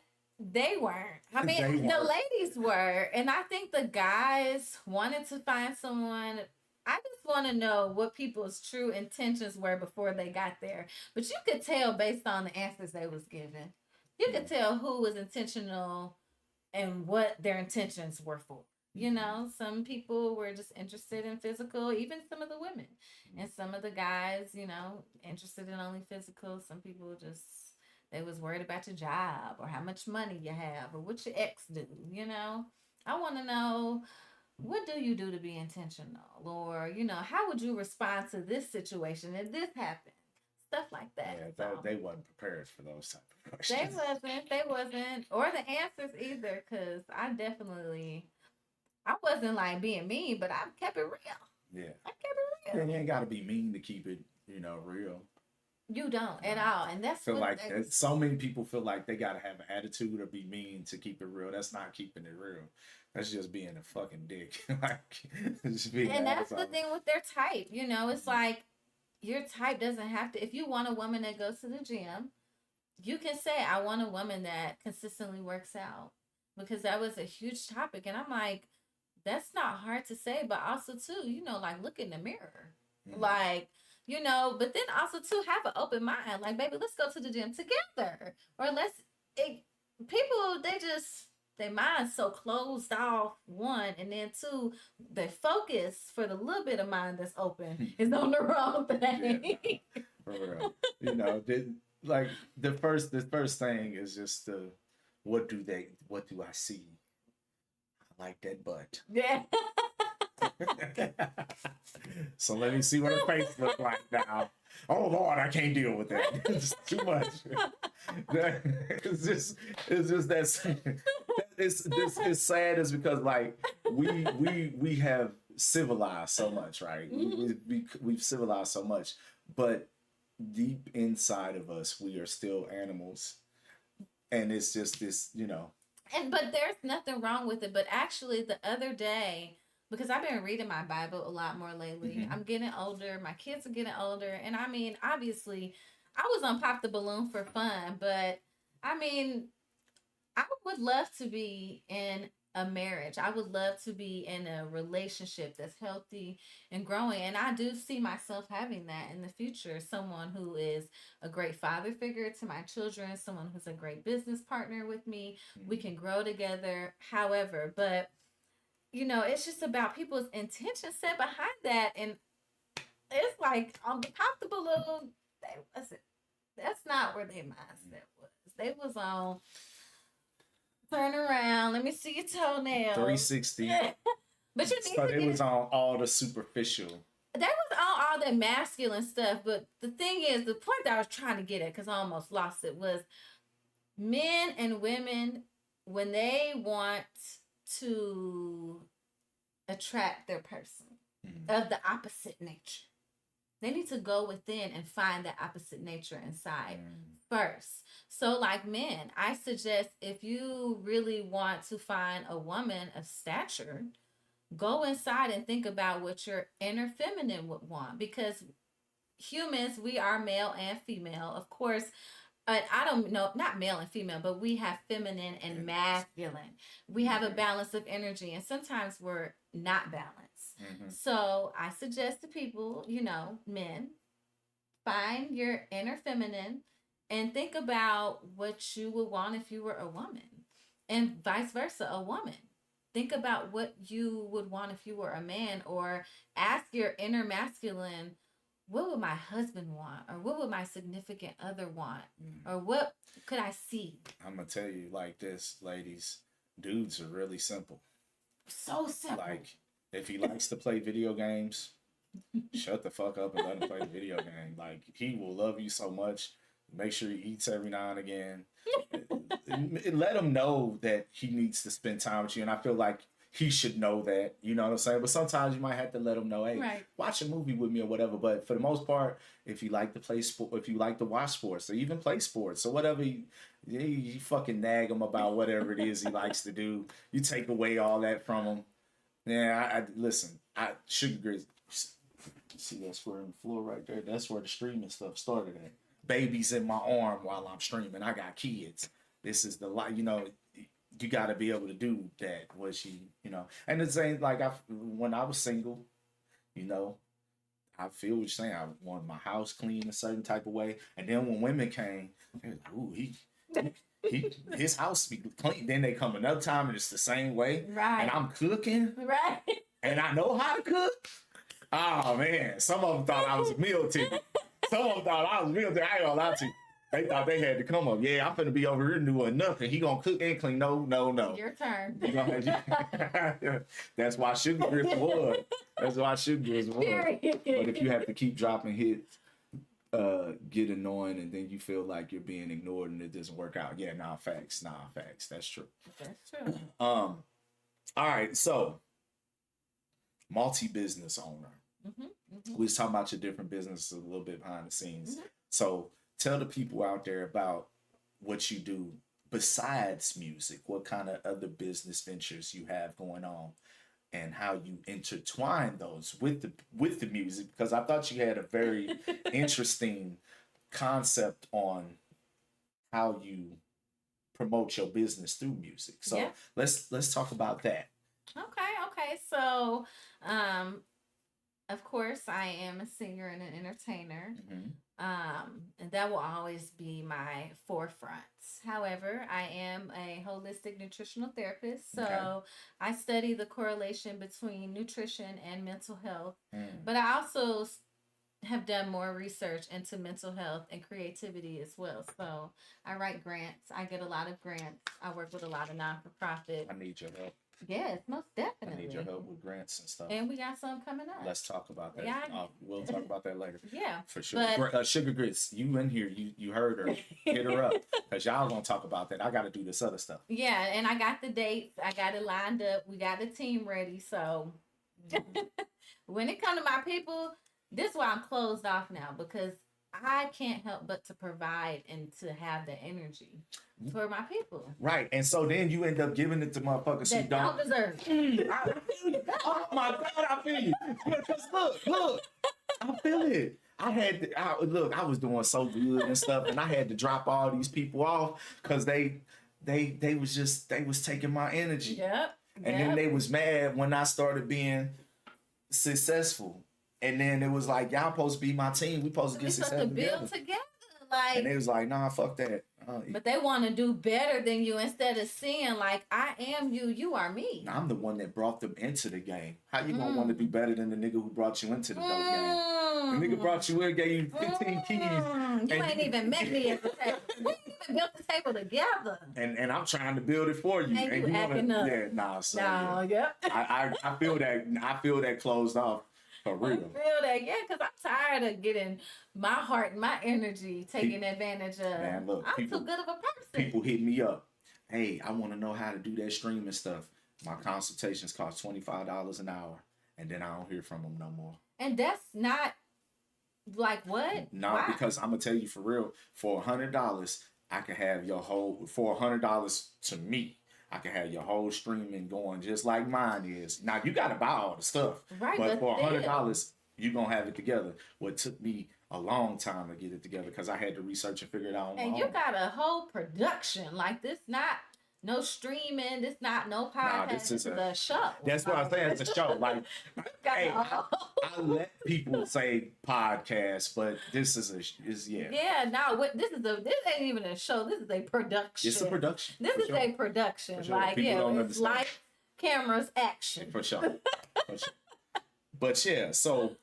they weren't. I mean, They the weren't. ladies were, and I think the guys wanted to find someone. I just want to know what people's true intentions were before they got there. But you could tell based on the answers they was given. You could tell who was intentional and what their intentions were for. Some people were just interested in physical, even some of the women. And some of the guys, interested in only physical. Some people just they was worried about your job or how much money you have or what your ex do, I want to know what do you do to be intentional or, how would you respond to this situation if this happened? Stuff like that. Yeah, So, they wasn't prepared for those type of they questions. wasn't, or the answers either, because I wasn't like being mean, but I kept it real. Yeah. I kept it real. You ain't gotta be mean to keep it, real. You don't at all. And that's Feel what like so many people feel like they gotta have an attitude or be mean to keep it real. That's not keeping it real. That's just being a fucking dick. Just being and that's the asshole. thing with their type. It's like your type doesn't have to. If you want a woman that goes to the gym, you can say, I want a woman that consistently works out. Because that was a huge topic. And I'm like, that's not hard to say, but also too, like look in the mirror. Mhm. Like, but then also too have an open mind. Like, baby, let's go to the gym together. Or people their mind's so closed off, one, and then two, their focus for the little bit of mind that's open is on the wrong thing. Yeah, for real. Like the first thing is just what do I see? like that butt. Yeah. So let me see what her face look like now. Oh Lord, I can't deal with that. It's too much. It's just that it's sad is because like we have civilized so much, right? We've civilized so much, but deep inside of us, we are still animals, and it's just this, But there's nothing wrong with it. But actually, the other day, because I've been reading my Bible a lot more lately, Mhm. I'm getting older. My kids are getting older, and I mean, obviously, I was on Pop the Balloon for fun, but I mean, I would love to be in a marriage. I would love to be in a relationship that's healthy and growing. And I do see myself having that in the future. Someone who is a great father figure to my children, someone who's a great business partner with me. We can grow together, however, but it's just about people's intention set behind that. And it's like on the Pop the Balloon, they wasn't that's not where their mindset was. They was on turn around. Let me see your toenails. 360. But you need So to it get was on all the superficial. that was all that masculine stuff. But the thing is, the point that I was trying to get at, because I almost lost it, was men and women when they want to attract their person of the opposite nature. They need to go within and find that opposite nature inside first. So, like men, I suggest if you really want to find a woman of stature, go inside and think about what your inner feminine would want, because humans, we are male and female. Of course, I don't know, not male and female, but we have feminine and masculine. We have a balance of energy, and sometimes we're not balanced. So I suggest to people, men, find your inner feminine and think about what you would want if you were a woman, and vice versa, a woman. Think about what you would want if you were a man, or ask your inner masculine, what would my husband want, or what would my significant other want, or what could I see? I'm gonna tell you like this, ladies. Dudes are really simple. So simple. Like, if he likes to play video games, shut the fuck up and let him play the video game. Like, he will love you so much. Make sure he eats every now and again. Let him know that he needs to spend time with you. And I feel like he should know that. You know what I'm saying? But sometimes you might have to let him know, hey, Right. watch a movie with me or whatever. But for the most part, if you like to play sport, if you like to watch sports, or even play sports, or whatever, you fucking nag him about whatever it is he likes to do. You take away all that from him. Yeah, I listen. I Sugar Grizz. See that square on the floor right there? That's where the streaming stuff started at. Baby's in my arm while I'm streaming. I got kids. This is the life. You got to be able to do that. Was she? And the same like when I was single. You know, I feel what you're saying. I wanted my house clean a certain type of way, and then when women came, they was, ooh, his house be clean. Then they come another time and it's the same way. Right. And I'm cooking. Right. And I know how to cook. Oh man, some of them thought I was a meal ticket. Some of them thought I was a meal ticket. I ain't gonna lie to you. They thought they had to come up. Yeah, I'm finna be over here doing nothing. He gonna cook and clean. No. Your turn. That's why Sugar Grits was. That's why Sugar Grits was. Period. But if you have to keep dropping hits, get annoying, and then you feel like you're being ignored and it doesn't work out. Yeah, facts. That's true. That's true. All right, so multi-business owner. We was talking about your different businesses a little bit behind the scenes. So tell the people out there about what you do besides music. What kind of other business ventures you have going on, and how you intertwine those with the music. Because I thought you had a very interesting concept on how you promote your business through music. So Yeah. let's talk about that. Okay. So, of course, I am a singer and an entertainer. And that will always be my forefront. However, I am a holistic nutritional therapist, so Okay. I study the correlation between nutrition and mental health. But I also have done more research into mental health and creativity as well. So I write grants. I get a lot of grants. I work with a lot of non-for-profit. I need your help. Yes, most I definitely. need your help with grants and stuff. And we got some coming up. Let's talk about that. Yeah. We'll talk about that later. Yeah. For sure. But Sugar Grits, you in here, you heard her. Hit her up. Because y'all gonna talk about that. I gotta do this other stuff. yeah, and I got the dates. I got it lined up. We got the team ready. So when it comes to my people, this is why I'm closed off now, because I can't help but to provide and to have the energy for my people Right. And so then you end up giving it to motherfuckers who that don't don't. deserve it. I feel you. Oh my God, I feel you. Because look, I feel it. Look, I was doing so good and stuff, and I had to drop all these people off because they was taking my energy. Yep. And then they was mad when I started being successful. And then it was like, y'all supposed to be my team. We supposed to get We're supposed successful to build together. Like, and they was like, nah, fuck that. but they want to do better than you instead of seeing like, I am you, you are me. I'm the one that brought them into the game. How you gonna want to be better than the nigga who brought you into the dope game? The nigga brought you in, gave you 15 keys. You ain't even met me at the table. We ain't even built the table together. And I'm trying to build it for you. And you acting up. Yeah, nah, so No, yeah. yep. I feel that closed off for real. I feel that, yeah, because I'm tired of getting my heart and my energy taken advantage of. Man, look, I'm too good of a person. People hit me up. Hey, I want to know how to do that streaming stuff. My consultations cost $25 an hour, and then I don't hear from them no more. And that's not like what? No, Why? because I'm gonna tell you for real. For $100, I can have your whole. For $100 to me, I can have your whole streaming going just like mine is. Now you gotta buy all the stuff, Right? but for $100, you gonna have it together. What took me a long time to get it together because I had to research and figure it out on my and own. you got a whole production like this. Not no streaming. This not no podcast. Nah, this is a show. That's what I'm saying. It's a show. Like, hey, I let people say podcast, but this is yeah. Yeah, no, this ain't even a show. This is a production. It's a production. This is a production. For sure. Like, People yeah, don't it's understand. lights, cameras, action. For sure. For sure. But yeah, so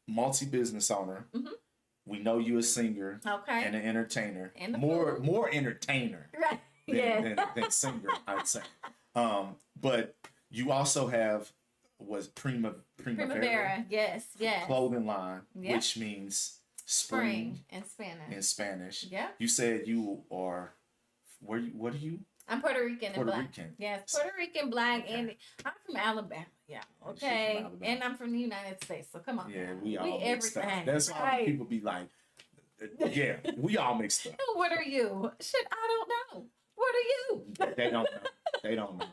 multi-business owner. Mhm. We know you a singer Okay. and an entertainer. And a more fool. entertainer Right. than, Yeah. than singer, I'd say. But you also have Primavera. Yes. clothing line, Yep. which means spring in Spanish. in Spanish. Yeah. You said you are what are you? I'm Puerto Rican Puerto and black. Rican. Yes, Puerto Rican, black, Okay. and I'm from Alabama. Yeah, She's okay. from Alabama. And I'm from the United States, so come on. Yeah, now. we all mixed up. everything. That's why right. people be like, yeah, we all mixed up. What are you? Shit, I don't know. What are you? They don't know. They don't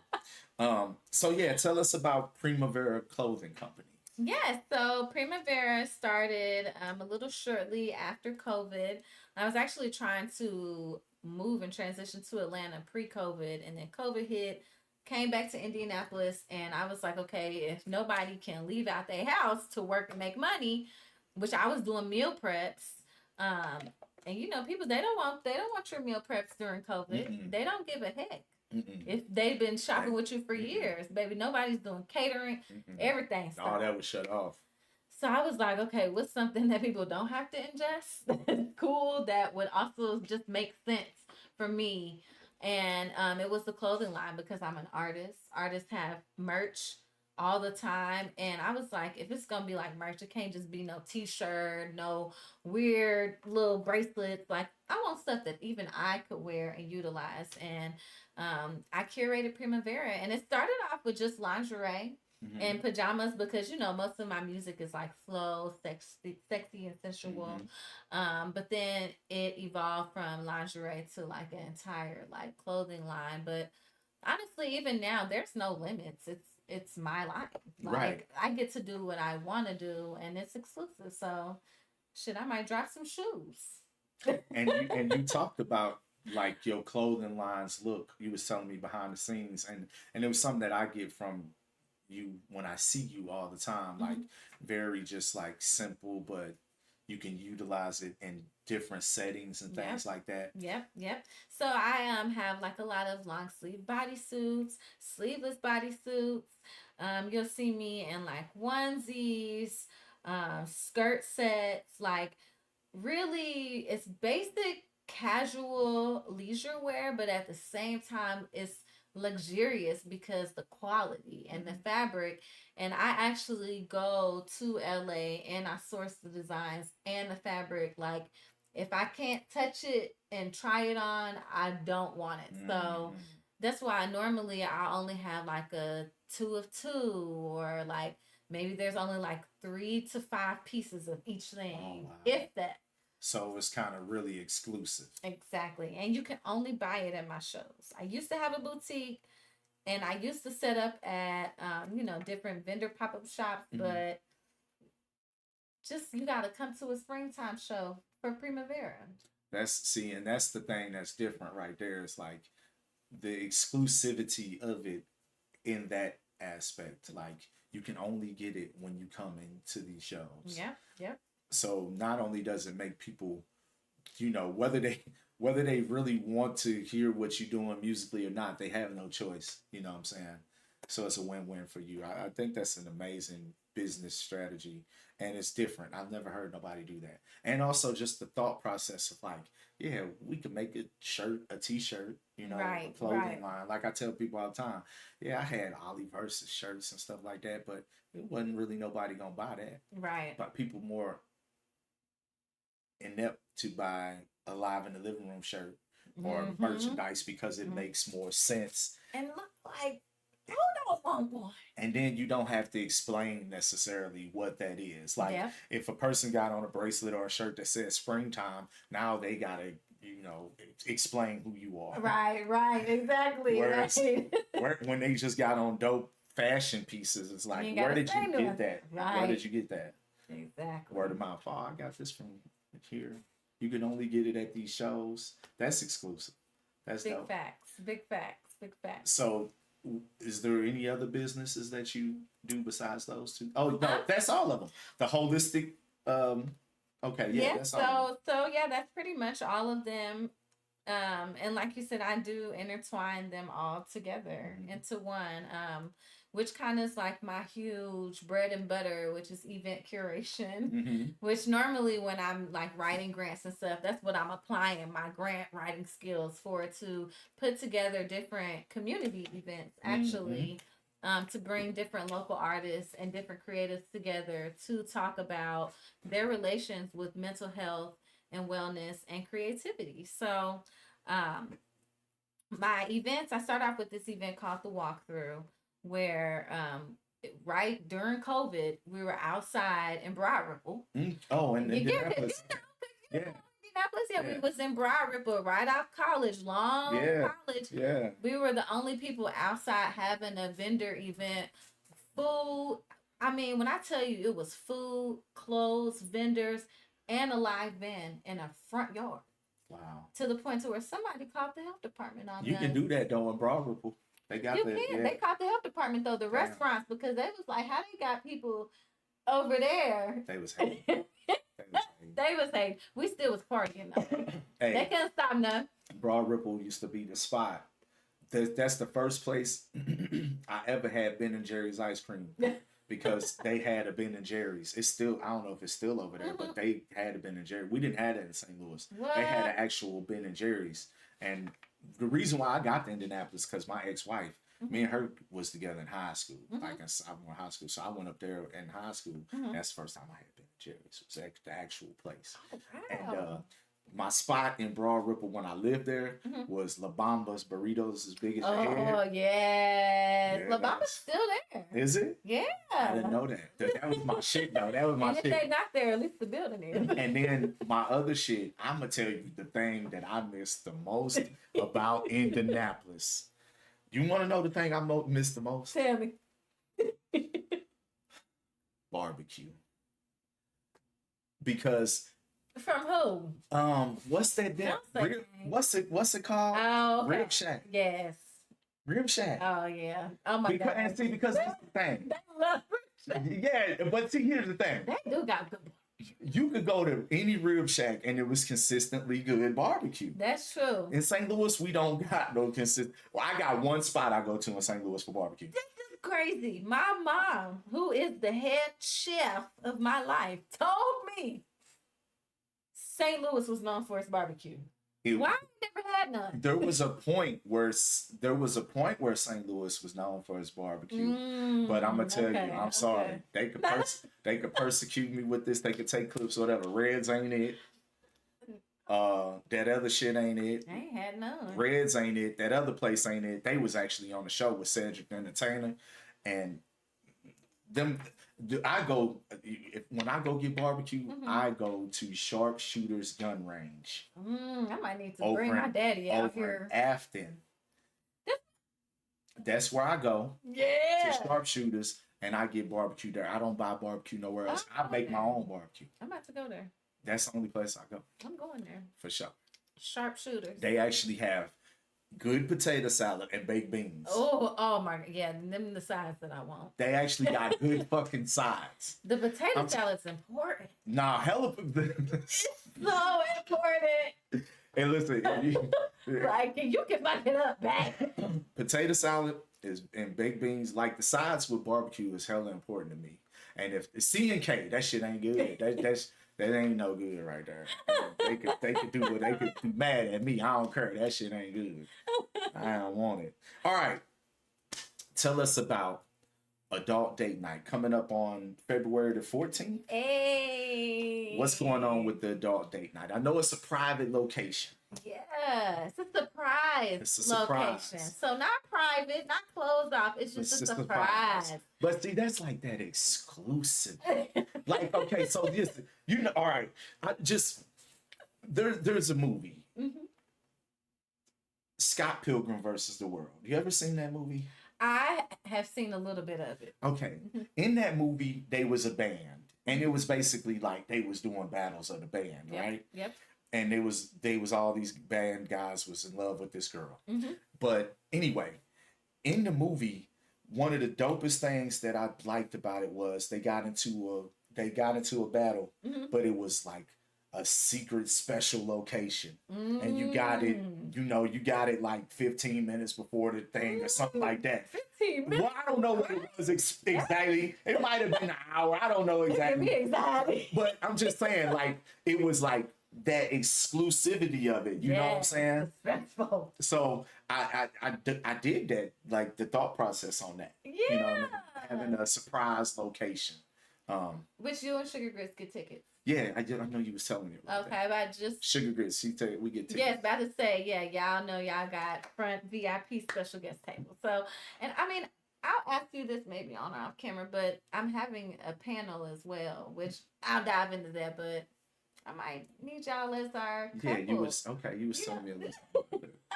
know. So yeah, tell us about Primavera Clothing Company. Yes, so Primavera started a little shortly after COVID. I was actually trying to move and transition to Atlanta pre-COVID, and then COVID hit, came back to Indianapolis, and I was like, okay, if nobody can leave out their house to work and make money, which I was doing meal preps, and you know, people they don't want your meal preps during COVID. Mm-mm. They don't give a heck. Mm-mm. If they've been shopping with you for Mm-mm. years, baby, nobody's doing catering, Mm-mm. everything. All that was shut off. So I was like, okay, what's something that people don't have to ingest? That's cool. That would also just make sense for me. And it was the clothing line because I'm an artist. Artists have merch all the time. And I was like, if it's going to be like merch, it can't just be no t-shirt, no weird little bracelets. Like, I want stuff that even I could wear and utilize. And I curated Primavera. And it started off with just lingerie. Mhm. And pajamas because you know most of my music is like slow, sexy and sensual. But then it evolved from lingerie to like an entire like clothing line. But honestly, even now, there's no limits. It's my line. Like, Right. I get to do what I want to do, and it's exclusive. So, shit, I might drop some shoes. And you talked about like your clothing lines look. You was telling me behind the scenes, and it was something that I get from you when I see you all the time. Like very just like simple, but you can utilize it in different settings and things like that. Yep. So I have like a lot of long sleeve bodysuits, sleeveless bodysuits. You'll see me in like onesies, skirt sets, like really it's basic casual leisure wear, but at the same time it's luxurious because the quality and the fabric. And I actually go to LA and I source the designs and the fabric. Like, if I can't touch it and try it on, I don't want it. So Mhm. that's why normally I only have like a two of two, or like maybe there's only like 3 to 5 pieces of each Oh thing, wow. if that. So it's kind of really exclusive. Exactly. And you can only buy it at my shows. I used to have a boutique and I used to set up at, different vendor pop up shops, Mhm. but just you got to come to a springtime show for Primavera. That's see, and that's the thing that's different right there. It's like the exclusivity of it in that aspect. Like you can only get it when you come into these shows. Yeah, yep. So not only does it make people, whether they really want to hear what you're doing musically or not, they have no choice. You know what I'm saying? So it's a win-win for you. I think that's an amazing business strategy, and it's different. I've never heard nobody do that. And also just the thought process of like, yeah, we could make a shirt, a t-shirt, a Right, clothing right, line. Like I tell people all the time, yeah, I had Ollie versus shirts and stuff like that, but it wasn't really nobody gonna buy that. right. But people more inept to buy a live in the living room shirt or Mm-hmm. merchandise because it Mm-hmm. makes more sense. And look like, who don't want one? And then you don't have to explain necessarily what that is. Like Yeah. if a person got on a bracelet or a shirt that says springtime, now they gotta, explain who you are. Right, right, exactly. Whereas Right. when they just got on dope fashion pieces, it's You like, ain't where gotta did say you get nothing. that? Where did Right. you get that? Exactly. Word of mouth. Oh, I got this from here. You can only get it at these shows. That's exclusive. That's Big dope. facts. Big facts. Big facts. So, is there any other businesses that you do besides those two? Oh no, Huh? that's all of them. The holistic. Um. Okay, yeah, Yeah, that's all of them. so yeah, that's pretty much all of them. And like you said, I do intertwine them all together Mhm. into one. Which kind of is like my huge bread and butter, which is event curation. Mhm. Which normally when I'm like writing grants and stuff, that's what I'm applying my grant writing skills for, to put together different community events Mhm. actually. To bring different local artists and different creatives together to talk about their relations with mental health and wellness and creativity. So, um, my events, I start off with this event called the Walkthrough, where right during COVID, we were outside in Broad Ripple. Oh, and You get it, Indianapolis. Yeah. Indianapolis, yeah, we Yeah. was in Broad Ripple right off college, long Yeah. college. Yeah. We were the only people outside having a vendor event. Food. I mean, when I tell you it was food, clothes, vendors, and a live band in a front yard, Wow. to the point to where somebody called the health department on You can us. do that though in Broad Ripple. They got You the can. yeah. They called the health department though, the Damn. restaurants, because they was like, how they got people over there? They was hating. They was saying we still was partying though. They Hey, couldn't stop none. Broad Ripple used to be the spot. That's the first place I ever had Ben and Jerry's ice cream because they had a Ben and Jerry's. It's still, I don't know if it's still over there, but they had a Ben and Jerry. We didn't have that in St. Louis. What? They had an actual Ben and Jerry's, and the reason why I got to Indianapolis because my ex-wife, me and her was together in high school, like in sophomore high school. So I went up there in high school. That's the first time I had Ben and Jerry's. It was the actual place, and my spot in Broad Ripple when I lived there was La Bamba's Burritos, as big as your head. Oh yes, Yeah, La Bamba's still there. Is it? Yeah. I didn't know that. That was my shit though. That was my And if shit. they not there, at least the building is. And then my other shit, I'm gonna tell you the thing that I miss the most about Indianapolis. You want to know the thing I miss the most? Tell me. Barbecue. Because From who? what's that damn Don't say rib, names. what's it called? Oh, okay. Rib Shack. Yes. Rib Shack. Oh yeah. Oh my Because, god. and see, because that's the thing. They love Rib Shack. Yeah, but see, here's the thing. They do got good. You could go to any rib shack and it was consistently good barbecue. That's true. In St. Louis, we don't got no consistent. Well, I got one spot I go to in St. Louis for barbecue. This is crazy. My mom, who is the head chef of my life, told me St. Louis was known for its barbecue. It, Why I never had none? there was a point where St. Louis was known for its barbecue. But I'm gonna tell you, Okay, I'm sorry. They could persecute me with this. They could take clips, whatever. Reds ain't it. That other shit ain't it. I ain't had none. Reds ain't it. That other place ain't it. They was actually on the show with Cedric the Entertainer, and them. When I go get barbecue, I go to Sharpshooter's Gun Range I might need to bring my daddy out over here. in Afton. That's where I go to Yeah. Sharpshooters, and I get barbecue there. I don't buy barbecue nowhere else. I make my own barbecue. I'm about to go there. That's the only place I go I'm going there. for sure. Sharpshooters. They actually have good potato salad and baked beans. Oh my God. Yeah, them the sides that I want. They actually got good fucking sides. The potato salad's important. Nah, hella. So important. And listen, Like, you can fuck it up back. potato salad is and baked beans, like the sides with barbecue, is hella important to me. And if C and K, that shit ain't good. That ain't no good right there. They could do what they could be mad at me. I don't care. That shit ain't good. I don't want it. All right. Tell us about Adult Date Night coming up on February the 14th. Hey. What's going on with the Adult Date Night? I know it's a private location. Yes, it's a surprise It's a surprise. location. So not private, not closed off. It's just a surprise. But see, that's like that exclusive. Like, okay, so this, all right. There's a movie. Scott Pilgrim versus the World. You ever seen that movie? I have seen a little bit of it. Okay. In that movie, they was a band. And it was basically like they was doing battles of the band, right? Yep. And they was all these band guys was in love with this girl. But anyway, in the movie, one of the dopest things that I liked about it was they got into a battle, but it was like a secret special location. And you got it like 15 minutes before the thing or something like that. 15 minutes? Well, I don't know what it was exactly. It might have been an hour. I don't know exactly. Exactly. But I'm just saying, like, it was like that exclusivity of it. You know what I'm saying? Suspenseful. So I did that, like the thought process on that. Yeah. You know, having a surprise location. Which you and Sugar Grits get tickets. Yeah, I know you was telling me about that. Okay, but just Sugar Grits, we get tickets. yes, about to say, yeah, y'all know y'all got front VIP special guest table. So, and I mean, I'll ask you this maybe on or off camera, but I'm having a panel as well, which I'll dive into that, but I might need y'all as our couple. Yeah, you was telling me a list.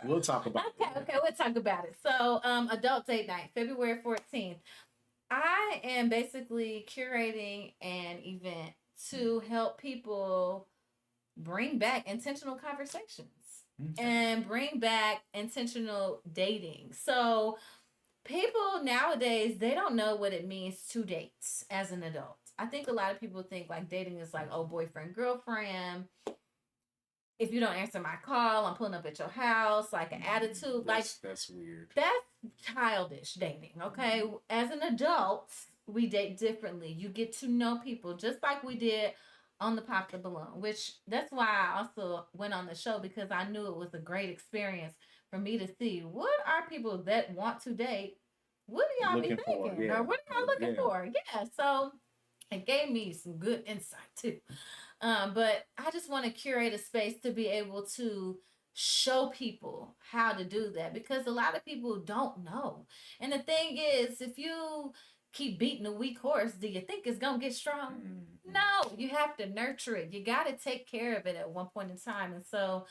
We'll talk about it. Okay, we'll talk about it. So, Adult Date Night, February 14th. I am basically curating an event to help people bring back intentional conversations and bring back intentional dating. So people nowadays, they don't know what it means to date as an adult. I think a lot of people think like dating is like, oh, boyfriend, girlfriend. If you don't answer my call, I'm pulling up at your house, like an attitude. That's weird. That's childish dating, okay? As an adult, we date differently. You get to know people just like we did on the Pop the Balloon, which that's why I also went on the show, because I knew it was a great experience for me to see what are people that want to date, what do y'all be thinking? Or what are y'all looking for? Yeah, so it gave me some good insight too. But I just want to curate a space to be able to show people how to do that, because a lot of people don't know. And the thing is, if you keep beating a weak horse, do you think it's gonna get strong? No, you have to nurture it. You got to take care of it at one point in time. And so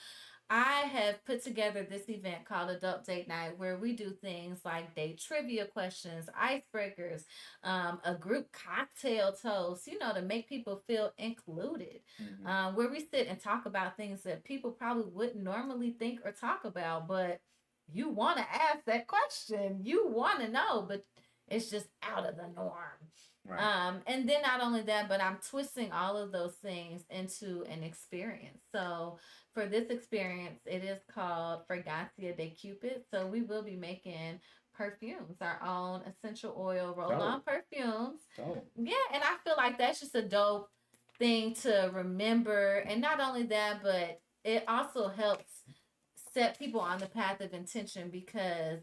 I have put together this event called Adult Date Night, where we do things like date trivia questions, icebreakers, a group cocktail toast, to make people feel included, where we sit and talk about things that people probably wouldn't normally think or talk about, but you want to ask that question. You want to know, but it's just out of the norm. Right. And then not only that, but I'm twisting all of those things into an experience. So for this experience, it is called Fragancia de Cupid. So we will be making perfumes, our own essential oil roll-on perfumes. Yeah, and I feel like that's just a dope thing to remember. And not only that, but it also helps set people on the path of intention, because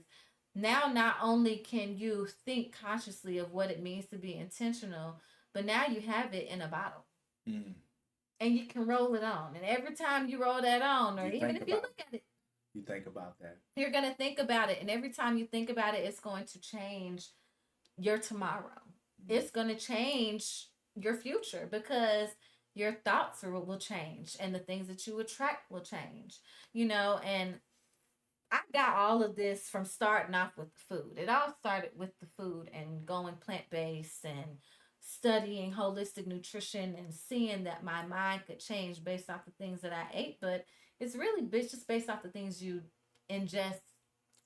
now not only can you think consciously of what it means to be intentional, but now you have it in a bottle. Mm. And you can roll it on. And every time you roll that on, or You even think if you about look at it, You think about that. you're going to think about it. And every time you think about it, it's going to change your tomorrow. It's going to change your future, because your thoughts will change and the things that you attract will change, and I got all of this from starting off with food. It all started with the food and going plant based and studying holistic nutrition and seeing that my mind could change based off the things that I ate. But it's really just based off the things you ingest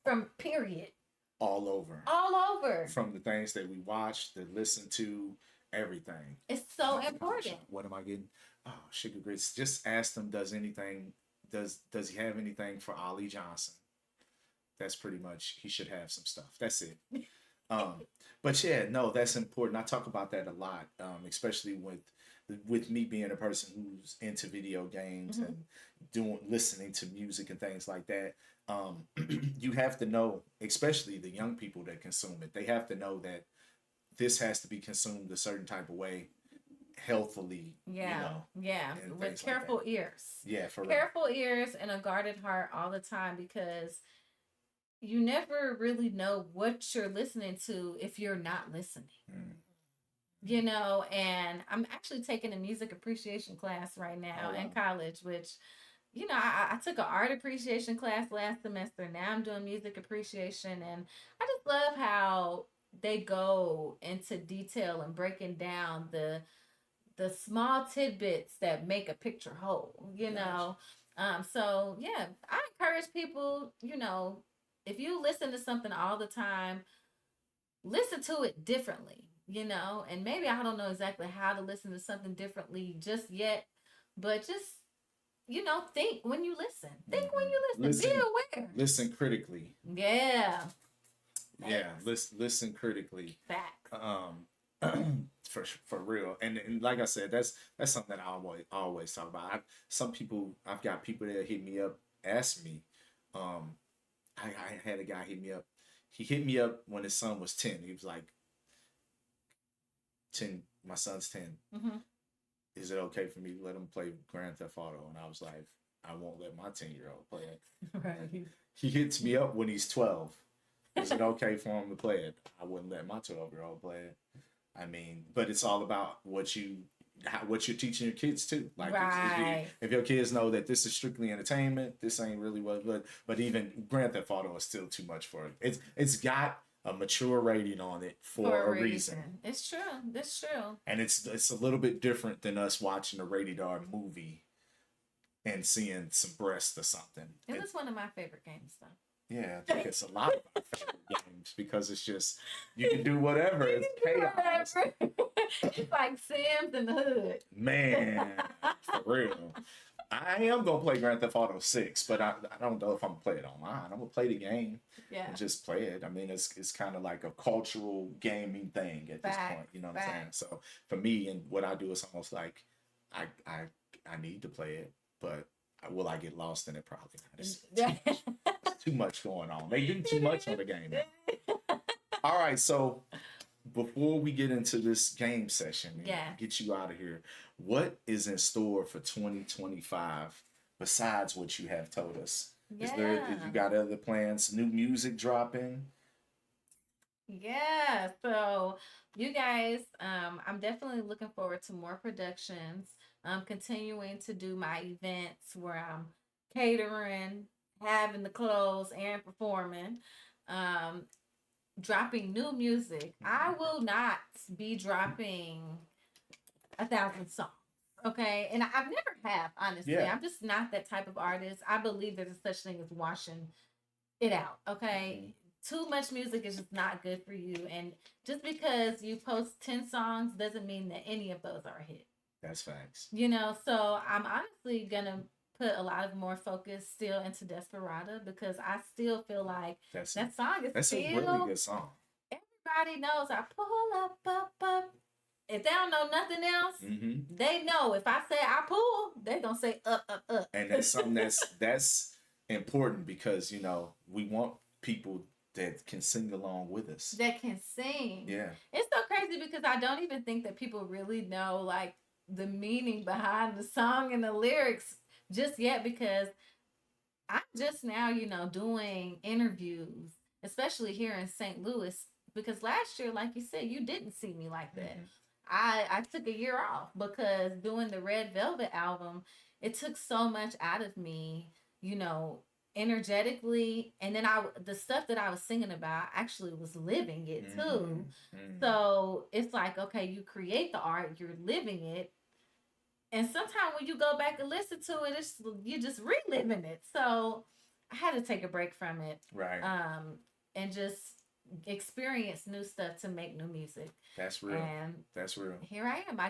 from period. All over. All over. From the things that we watch, that listen to, everything. It's so important. What am I getting? Oh, Sugar Grits. Just ask them, does he have anything for Ollie Johnson? That's pretty much, he should have some stuff. That's it. But yeah, no, that's important. I talk about that a lot, especially with me being a person who's into video games and listening to music and things like that. You have to know, especially the young people that consume it, they have to know that this has to be consumed a certain type of way, healthily. Yeah, with careful ears. Yeah, for careful ears and a guarded heart all the time, because you never really know what you're listening to if you're not listening. And I'm actually taking a music appreciation class right now in college, which, I took an art appreciation class last semester. Now I'm doing music appreciation, and I just love how they go into detail and breaking down the small tidbits that make a picture whole, so yeah, I encourage people, if you listen to something all the time, listen to it differently, and maybe I don't know exactly how to listen to something differently just yet, but just, think when you listen. Think when you listen. Be aware. Listen critically. Yeah. Yeah, listen critically. Facts. For real, and like I said, that's something that I always talk about. I've got people that hit me up, ask me. I had a guy hit me up. He hit me up when his son was 10. He was like, 10. My son's 10. Is it okay for me to let him play Grand Theft Auto? And I was like, I won't let my 10-year-old play it. Right. He hits me up when he's 12. Is it okay for him to play it? I wouldn't let my 12-year-old play it. I mean, but it's all about what you're teaching your kids too. Like, right. if your kids know that this is strictly entertainment, this ain't really what good. But even Grand Theft Auto is still too much for it. It's got a mature rating on it for a reason. It's true. That's true. And it's a little bit different than us watching a rated R movie and seeing some breasts or something. It was one of my favorite games, though. Yeah, I think it's a lot of my favorite games, because it's just, you can do whatever. It's chaos. It's like Sims in the hood. Man, for real. I am going to play Grand Theft Auto 6, but I don't know if I'm going to play it online. I'm going to play the game and just play it. I mean, it's kind of like a cultural gaming thing at this point. You know what I'm saying? So for me, and what I do is almost like, I need to play it, but will I get lost in it? Probably not. Too much going on. They do too much on the game. All right, so before we get into this game session and get you out of here, what is in store for 2025 besides what you have told us? Is you got other plans, new music dropping? Yeah, so you guys, I'm definitely looking forward to more productions. I'm continuing to do my events where I'm catering, having the clothes, and performing. Dropping new music. I will not be dropping 1,000 songs. Okay. And I've never have, honestly. Yeah. I'm just not that type of artist. I believe there's a such thing as washing it out. Okay. Too much music is just not good for you. And just because you post 10 songs doesn't mean that any of those are a hit. That's facts. So I'm honestly gonna put a lot of more focus still into Desperada, because I still feel like that song is still a really good song. Everybody knows I pull up. If they don't know nothing else, they know if I say I pull, they gonna say up. And that's something that's important because you know we want people that can sing along with us. That can sing. Yeah. It's so crazy because I don't even think that people really know like the meaning behind the song and the lyrics just yet because I'm just now, doing interviews, especially here in St. Louis, because last year, like you said, you didn't see me like that. Mhm. I took a year off because doing the Red Velvet album, it took so much out of me, you know, energetically, and then the stuff that I was singing about actually was living it too. Mhm. Mhm. So it's like, okay, you create the art, you're living it, and sometimes when you go back and listen to it, it's you just reliving it. So I had to take a break from it, Right. and just experience new stuff to make new music. That's real. And That's real. here I am. I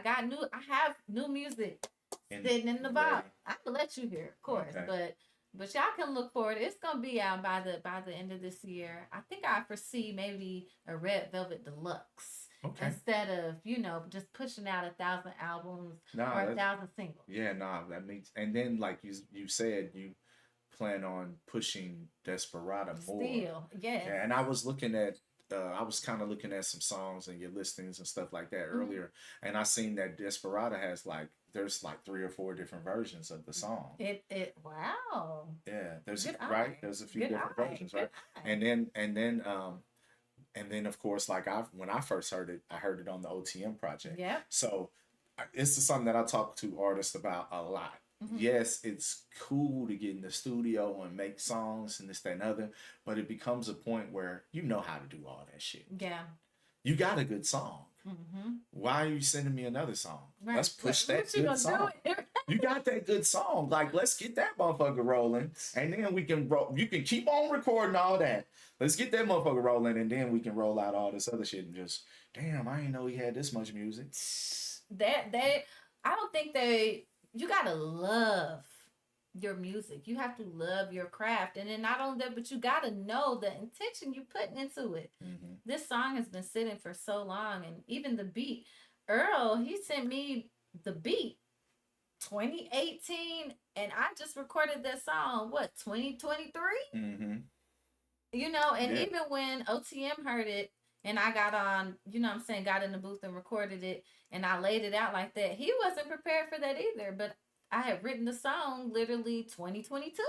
have new music And sitting in the ready. box. I can let you hear, of course, Okay. but y'all can look forward. It's gonna be out by the end of this year. I think I foresee maybe a Red Velvet Deluxe. Okay. Instead of just pushing out 1,000 albums or Nah, 1,000 singles. yeah, nah, that makes. And then, like you said, you plan on pushing Desperado more. Still, yes. Yeah, and I was looking at, I was kind of looking at some songs and your listings and stuff like that earlier, and I seen that Desperado has like there's like 3 or 4 different versions of the song. Wow. Yeah, there's Good right. eye. There's a few Good different eye. versions, Good right? eye. And then of course, like when I first heard it, I heard it on the OTM project. Yep. So it's something that I talk to artists about a lot. Mhm. Yes, it's cool to get in the studio and make songs and this, that, and other, but it becomes a point where you know how to do all that shit. Yeah. You got a good song. Mm-hmm. Why are you sending me another song? Right. Let's push that What you good gonna song. do? You got that good song. Like, let's get that motherfucker rolling. And then we can roll. You can keep on recording all that. Let's get that motherfucker rolling. And then we can roll out all this other shit and just, damn, I didn't know he had this much music. I don't think you gotta love your music. You have to love your craft. And then not only that, but you gotta know the intention you're putting into it. Mm-hmm. This song has been sitting for so long, and even the beat. Earl, he sent me the beat 2018, and I just recorded that song, 2023? Mm-hmm. And Yeah. even when OTM heard it and I got on, got in the booth and recorded it and I laid it out like that, he wasn't prepared for that either. But I had written the song literally 2022.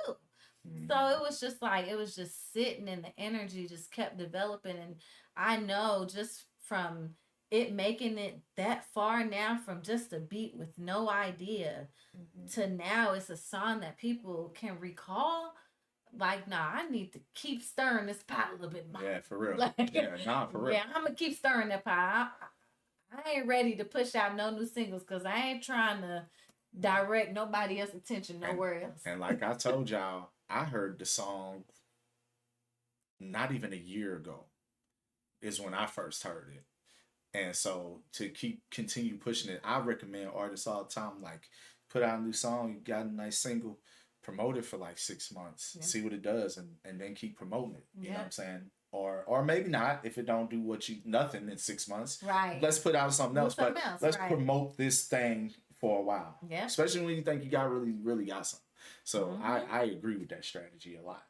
Mm-hmm. So it was just like, it was just sitting and the energy just kept developing. And I know just from it making it that far now from just a beat with no idea to now it's a song that people can recall. Like, nah, I need to keep stirring this pot a little bit more. Yeah, for real. Like, yeah, nah, for real. Yeah, I'm gonna keep stirring that pot. I ain't ready to push out no new singles because I ain't trying to direct nobody else's attention nowhere else. And like I told y'all, I heard the song not even a year ago is when I first heard it. And so to continue pushing it, I recommend artists all the time, like put out a new song, you got a nice single, promote it for like 6 months, see what it does, and then keep promoting it. You know what I'm saying? Or maybe not if it don't do nothing in 6 months. Right. Let's put out something else. Let's promote this thing for a while. Yeah. Especially when you think you got really got something. So I agree with that strategy a lot.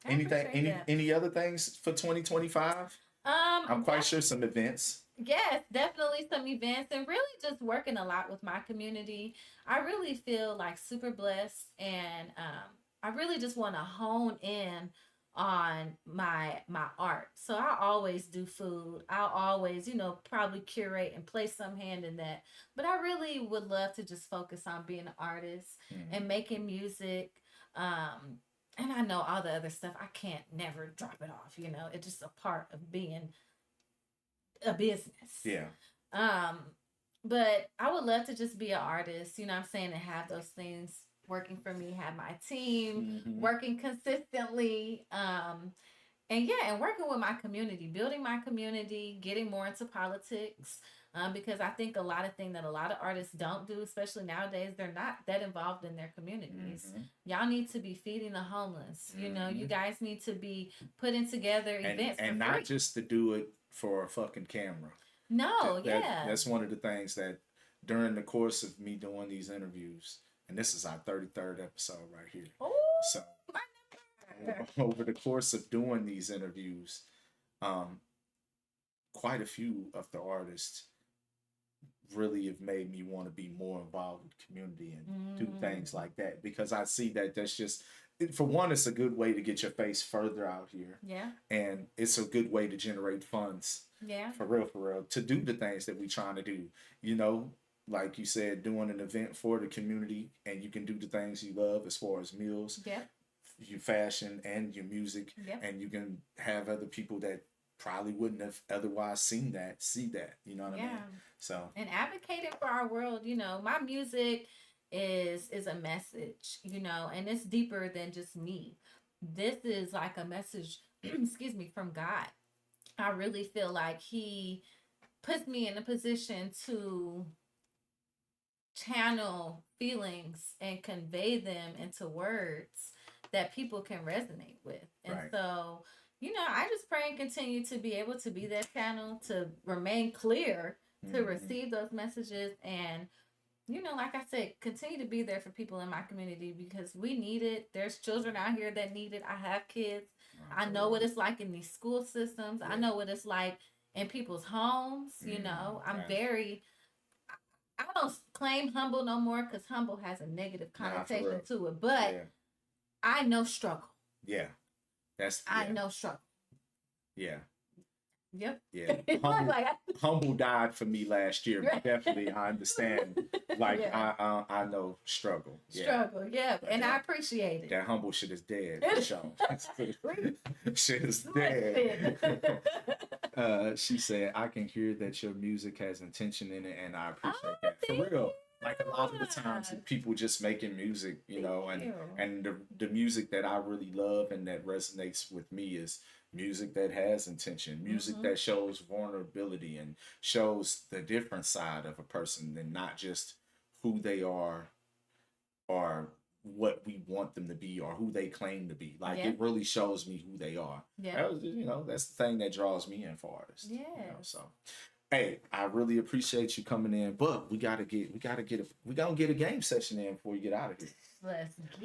Any other things for 2025? I'm quite sure some events. Yes, definitely some events and really just working a lot with my community. I really feel like super blessed and I really just want to hone in on my art. So I always do food. I'll always, probably curate and place some hand in that. But I really would love to just focus on being an artist and making music. And I know all the other stuff. I can't never drop it off, It's just a part of being a business. Yeah. But I would love to just be an artist, and have those things working for me, have my team working consistently. And working with my community, building my community, getting more into politics. Because I think a lot of things that a lot of artists don't do, especially nowadays, they're not that involved in their communities. Y'all need to be feeding the homeless. You guys need to be putting together events and not just to do it for a fucking camera. No, that's one of the things that during the course of me doing these interviews, and this is our 33rd episode right here. Oh, so over the course of doing these interviews, quite a few of the artists really have made me want to be more involved with the community and do things like that, because I see that that's just, for one, it's a good way to get your face further out here. Yeah. And it's a good way to generate funds. Yeah. For real, to do the things that we're trying to do. Like you said, doing an event for the community, and you can do the things you love as far as meals, your fashion, and your music, and you can have other people that probably wouldn't have otherwise see that, you know what I mean? So, and advocating for our world, my music is a message, and it's deeper than just me. This is like a message, excuse me, from God. I really feel like he puts me in a position to channel feelings and convey them into words that people can resonate with. And so, I just pray and continue to be able to be that channel, to remain clear, to receive those messages, and like I said, continue to be there for people in my community, because we need it. There's children out here that need it. I have kids. I know what it's like in these school systems. I know what it's like in people's homes. I'm very, I don't claim humble no more, because humble has a negative connotation to it. But I know struggle. Yeah. I know struggle. Yeah. Yep. Yeah. Humble died for me last year, but definitely I understand. Like I know struggle. Struggle, yeah. And I appreciate it. That humble shit is dead. For sure. Shit is dead. She said, I can hear that your music has intention in it, and I appreciate that. For real. Like a lot of the times people just making music, and the music that I really love and that resonates with me is music that has intention, music that shows vulnerability and shows the different side of a person, and not just who they are or what we want them to be or who they claim to be. Like it really shows me who they are. Yeah. That's the thing that draws me in for artists. Yeah. So hey, I really appreciate you coming in, but we gonna get a game session in before we get out of here.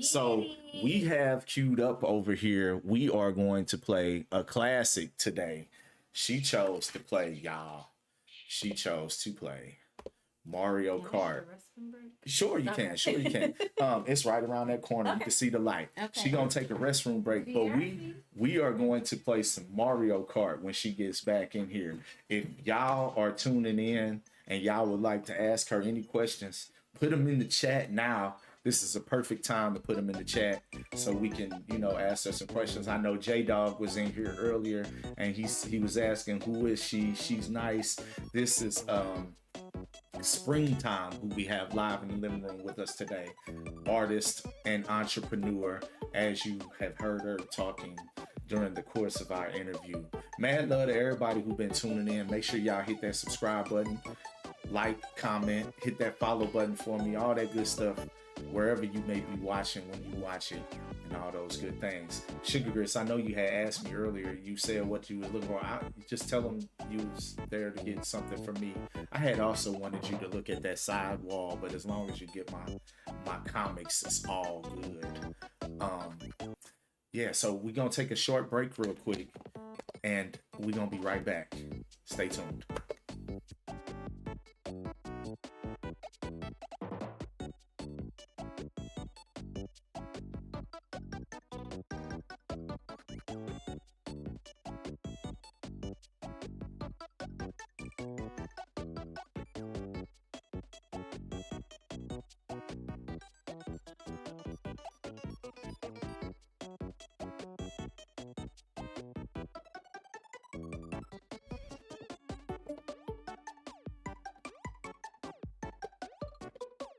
So we have queued up over here. We are going to play a classic today. She chose to play Mario Kart. Sure you can. It's right around that corner. You can see the light. She gonna take a restroom break, but we are going to play some Mario Kart when she gets back in here. If y'all are tuning in and y'all would like to ask her any questions, put them in the chat now. This is a perfect time to put them in the chat so we can, ask her some questions. I know J-Dog was in here earlier and he was asking, who is she? She's nice. This is Springtime, who we have live in the living room with us today. Artist and entrepreneur, as you have heard her talking during the course of our interview. Mad love to everybody who's been tuning in. Make sure y'all hit that subscribe button, like, comment, hit that follow button for me, all that good stuff, wherever you may be watching when you watch it, and all those good things. Sugar Grits, I know you had asked me earlier, you said what you were looking for. Just tell them you was there to get something from me. I had also wanted you to look at that side wall, but as long as you get my comics, it's all good. So we're gonna take a short break real quick, and we're gonna be right back. Stay tuned.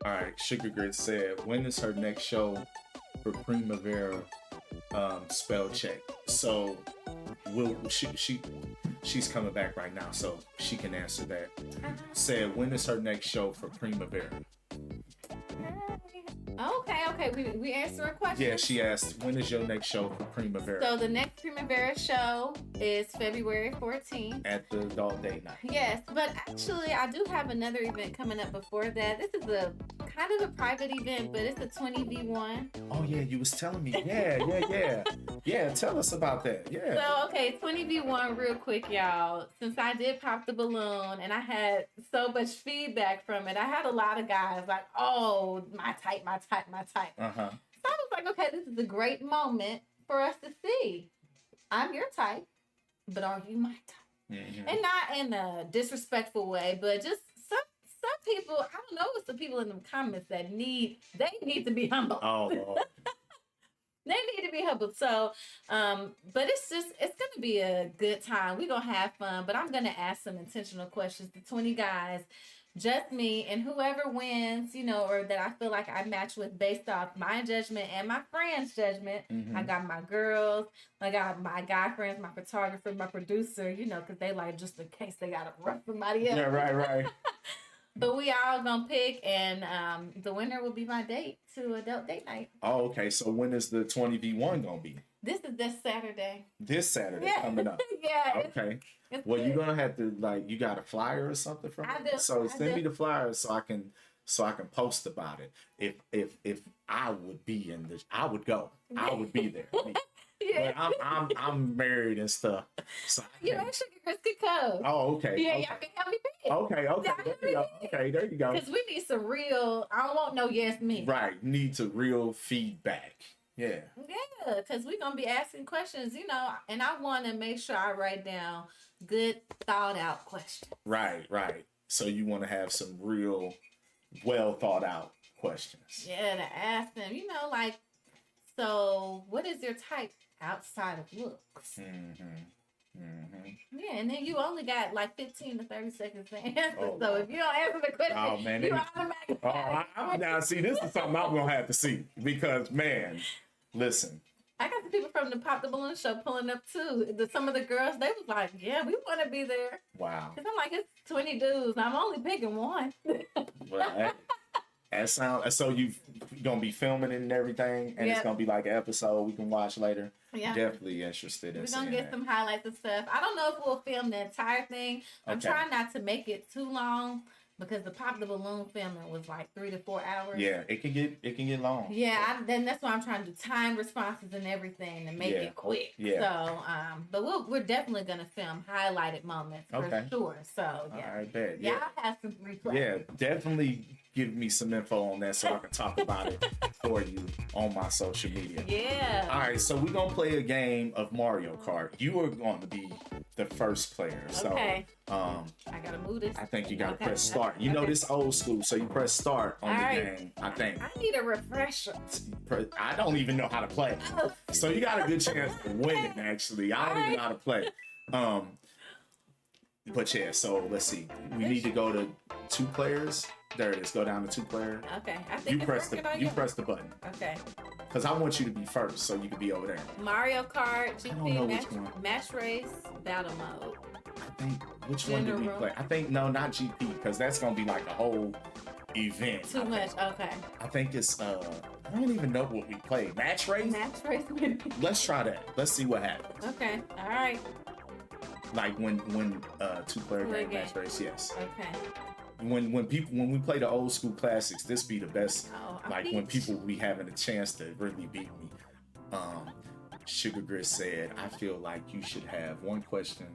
All right, Sugar Grits said, when is her next show for Primavera spell check? So she's coming back right now, so she can answer that. Said, when is her next show for Primavera? Okay. We answering questions. Yeah, she asked, when is your next show for Primavera? So the next Primavera show is February 14th. At the Adult Date Night. Yes, but actually I do have another event coming up before that. This is a kind of a private event, but it's a 20v1. Oh yeah, you was telling me. Yeah. Tell us about that. Yeah. So, okay, 20v1 real quick, y'all. Since I did pop the balloon and I had so much feedback from it, I had a lot of guys like, oh, my type, my type, my type. Uh-huh. So I was like, okay, this is a great moment for us to see. I'm your type, but are you my type? Mm-hmm. And not in a disrespectful way, but just some people, I don't know, it's the people in the comments that need to be humble. Oh, Lord. They need to be humbled. So, but it's gonna be a good time. We're gonna have fun, but I'm gonna ask some intentional questions to 20 guys, just me, and whoever wins, or that I feel like I match with based off my judgment and my friends' judgment. Mm-hmm. I got my girls, I got my guy friends, my photographer, my producer, because they like just in case they gotta rough somebody else. Yeah, right. But we all gonna pick, and the winner will be my date to adult date night. Oh, okay. So when is the 20v1 gonna be? This is this Saturday. This Saturday coming up. Yeah. Okay. It's Well, good. you're gonna have to you got a flyer or something from I it? do. So I send do. me the flyer so I can post about it. If I would be in this, I would go. I would be there. Yeah. But I'm married and stuff. So I You can't- know, Sugar Chris could come. Oh, okay. Yeah, okay. y'all can help me pick. Okay. There you go. Because we need some real, I don't want no yes me. Right. Need to real feedback. Yeah. Yeah, because we're going to be asking questions, and I want to make sure I write down good, thought out questions. Right. So you want to have some real well thought out questions. Yeah, to ask them, so what is your type outside of looks? Yeah, and then you only got like 15 to 30 seconds to answer. Oh, so if you don't answer the question, Oh, man, you they- automatically. I'm now see this is something I'm gonna have to see because man, listen. I got the people from the Pop the Balloon show pulling up too. Some of the girls, they was like, yeah, we want to be there. Wow. Because I'm like, it's 20 dudes. I'm only picking one. Well, that sounds so you gonna be filming it and everything, and it's Yep. gonna be like an episode we can watch later. Yeah. Definitely interested in We're seeing going to get that. some highlights and stuff. I don't know if we'll film the entire thing. I'm Okay. trying not to make it too long because the Pop the Balloon filming was like 3 to 4 hours. Yeah, it can get long. Yeah, then that's why I'm trying to do time responses and everything to make Yeah. it quick. Yeah. So, but we're definitely gonna film highlighted moments for Okay. sure. So yeah, I bet. y'all Yeah. have some replay. Yeah, definitely give me some info on that so I can talk about it for you on my social media. Yeah. All right, so we're gonna play a game of Mario Kart. You are going to be the first player. So Okay. I I gotta move this. think you gotta Okay. press start. You know Okay. this old school, so you press start on All the right. game. I think. I need a refresher. I don't even know how to play. Oh, So you got a good chance of winning actually. I don't even know how to play. But yeah, so let's see. We need to go to 2 players. There it is. Go down to 2 player. okay. I think You it's press working on you you. press the button. Okay. Cause I want you to be first so you can be over there. Mario Kart don't know GP which one. match race battle mode. I think which one did we General. play? I think no, not GP, because that's gonna be like a whole event. Too I much. think. Okay. I think it's I don't even know what we played. Match race? Match race. maybe. Let's try that. Let's see what happens. Okay. All right. Like when 2-player Play game game. match race, yes. Okay. When we play the old school classics, this be the best. Oh, I'm Like when peach. people be having a chance to really beat me. Sugar Grit said, I feel like you should have one question.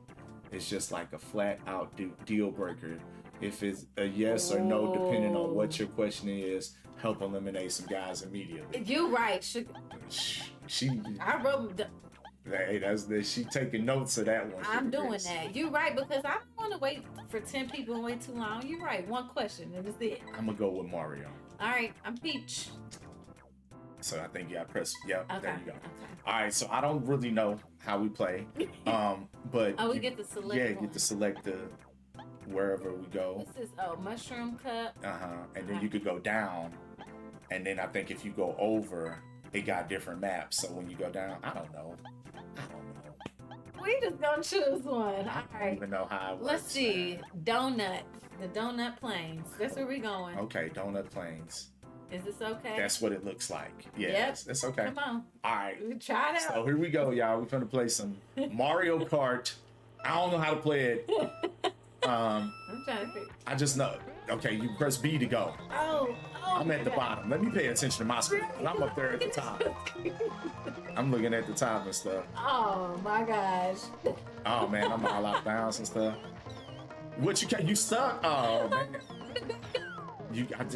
It's just like a flat out deal breaker. If it's a yes or no, depending on what your question is, help eliminate some guys immediately. You right. She I wrote. hey, she taking notes of that one. I'm Sugar doing Grit. that. You right because I don't want to wait for 10 people and wait too long. You right. One question and it's it. I'm gonna go with Mario. All right. I'm peach. So I think press. Yep, Okay. there you go. Okay. All right, so I don't really know how we play, but Oh, we you- get to select. yeah, one. get to select the wherever we go. This is mushroom cup. And then you could go down, and then I think if you go over, it got different maps. So when you go down, I don't know. We just gonna choose one. All I don't right. even know how it works. Let's see. man. Donut. The donut plains. That's where we going. Okay, Donut Plains. Is this okay? That's what it looks like. Yeah, Yep. it's okay. Come on. All right. We try it So out. here we go, y'all. We're gonna play some Mario Kart. I don't know how to play it. I'm trying to figure. I just know Okay, you press B to go. Oh, I'm at the okay. bottom. Let me pay attention to my screen. I'm up there at the top. I'm looking at the top and stuff. Oh my gosh. Oh man, I'm all out of bounds and stuff. What you you stuck? Oh man.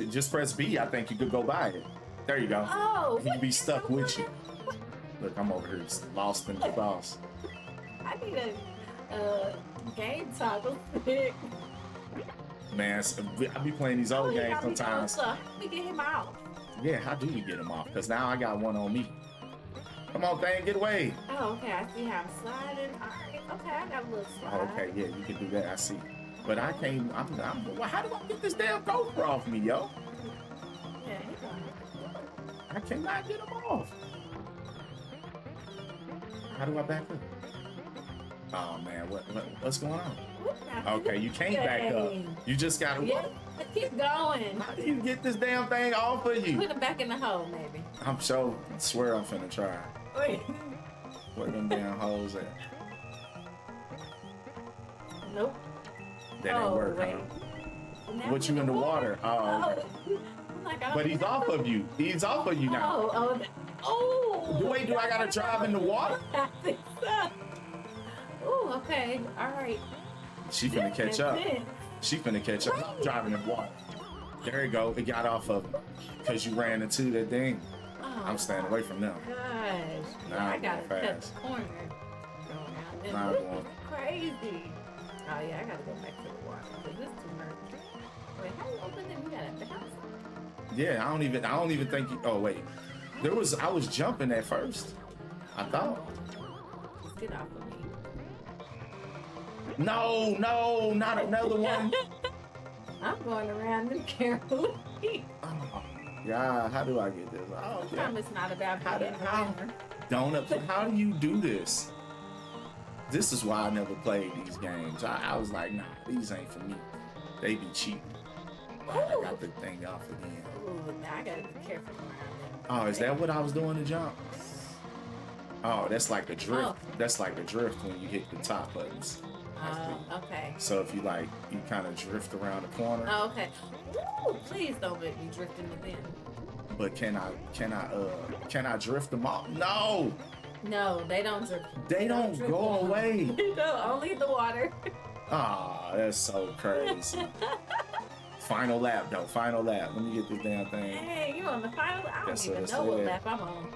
Just press B. I think you could go by it. There you go. Oh, He be stuck with you. Look, I'm over here lost in the sauce. I need a game toggle stick. Man, I be playing these old he games got me sometimes. close up. How do we get him out? Yeah, how do we get him off? Because now I got one on me. Come on, thing, get away. Oh, okay. I see how I'm sliding. All right. Okay, I got a little slide. Oh, okay, yeah, you can do that. I see. But I can't. Well, how do I get this damn gopher off me, yo? Yeah, he got it. I cannot get him off. How do I back up? Oh man, what's going on? Whoop, now Okay, you can't back up. You just gotta. Yeah, keep going. How do you get this damn thing off of you? Put him back in the hole, maybe. I'm sure. Swear I'm finna try. Wait. Where them damn holes at? Nope. That ain't work, wait. huh? Now What you in the water? Oh, okay. I'm like, I don't But he's off of you. He's off of you now. Oh. Wait, do I gotta drive in the water? I think so. Oh, okay. All right. She finna catch up. She finna catch up. I'm driving in water. There you go. It got off of him. Because you ran into that thing. Oh, I'm staying away from them. gosh. Now I I'm gotta going cut fast. the corner. Going out. And Now I'm this going. is crazy. Oh, yeah. I gotta go back to the water. Because this is too murky. Wait, how you open it? You gotta bounce. Yeah, I don't even think you. Oh wait, I was jumping at first. I thought. Just get off of me. No, not another one. I'm going around them carefully. Oh, yeah, how do I get this? Oh, yeah. Sometimes it's not about How being do- a how- winner. Donut. How do you do this? This is why I never played these games. I was like, nah, these ain't for me. They be cheating. I got the thing off again. Ooh, now I gotta be careful around them. Oh, is that what I was doing to jump? Oh, that's like the drift. Oh. That's like the drift when you hit the top buttons. Okay. So if you kind of drift around the corner. Oh, okay. Ooh, please don't make me drift in the bin. But can I drift them off? No, No, they don't drift. they don't drift go off. away. No, only the water. Ah, that's so crazy. Final lap though. Final lap. Let me get this damn thing. Hey, you on the final? I don't That's even what it know what said. lap I'm on.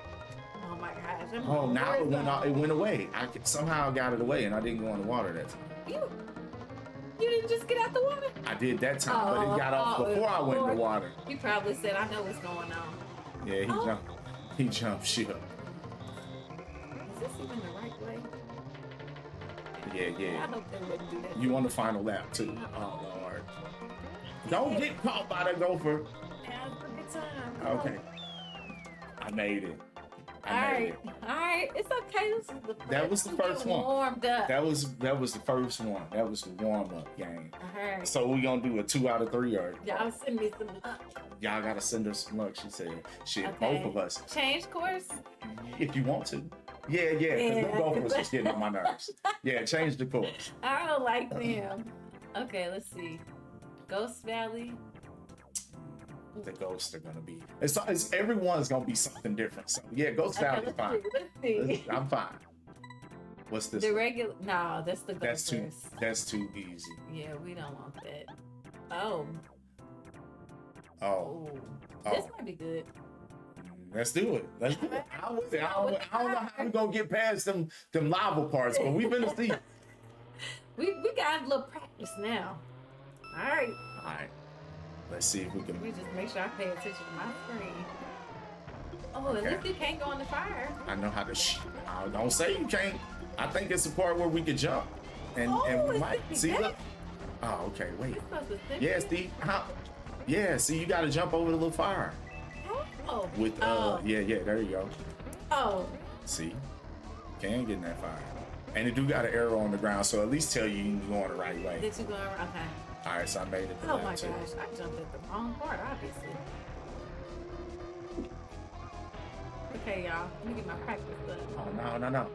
Oh my gosh. I'm Oh, on now it went horizontal. it went away. Somehow got it away, and I didn't go in the water that time. You didn't just get out the water? I did that time, but it got off before I went in the water. You probably said, I know what's going on. Yeah, Oh. he jumped ship. Is this even the right way? Yeah. I hope they wouldn't do that. You on the final lap too. Oh Lord. Don't get caught by the gopher. Now's a good time. Come Okay. I made it. All I made right, it. all right, it's okay. This is the That was the I'm first getting one. Warmed up. That was the first one. That was the warm up game. All right. So we gonna do a 2 out of 3 or Y'all send me some y'all gotta send her some luck, she said. Shit, Okay. both of us. change course. If you want to. Yeah, because Yeah. both of us was getting on my nerves. Yeah, change the course. I don't like them. Okay, let's see. Ghost Valley. The ghosts are gonna be. It's everyone's gonna be something different. So yeah, Ghost Okay, Valley's let's fine. see. Let's see. I'm fine. What's this? The one? regular. No, that's the That's too. Ghosters. That's too easy. Yeah, we don't want that. Oh. Oh, Oh. This oh. might be good. Let's do it. Let's do it. I don't know how we gonna get past them lava parts, but we finna see. We got a little practice now. All right. All right. Let's see if we can. We just make sure I pay attention to my screen. Oh, Okay. at least you can't go in the fire. I know how to. Don't say you can't. I think it's the part where we could jump, and we it's might sticking see. back. Look. Oh, okay. Wait. You're supposed to stick Yeah, it. Steve. How? Yeah. See, you got to jump over the little fire Oh. with. Oh. Yeah. There you go. Oh. See, can get in that fire, and it do got an arrow on the ground, so at least tell you you're going the right way. Did you go around? Okay. All right, so I made it. To Oh that my too. gosh, I jumped at the wrong part, obviously. Okay, y'all. Let me get my practice done. Oh no.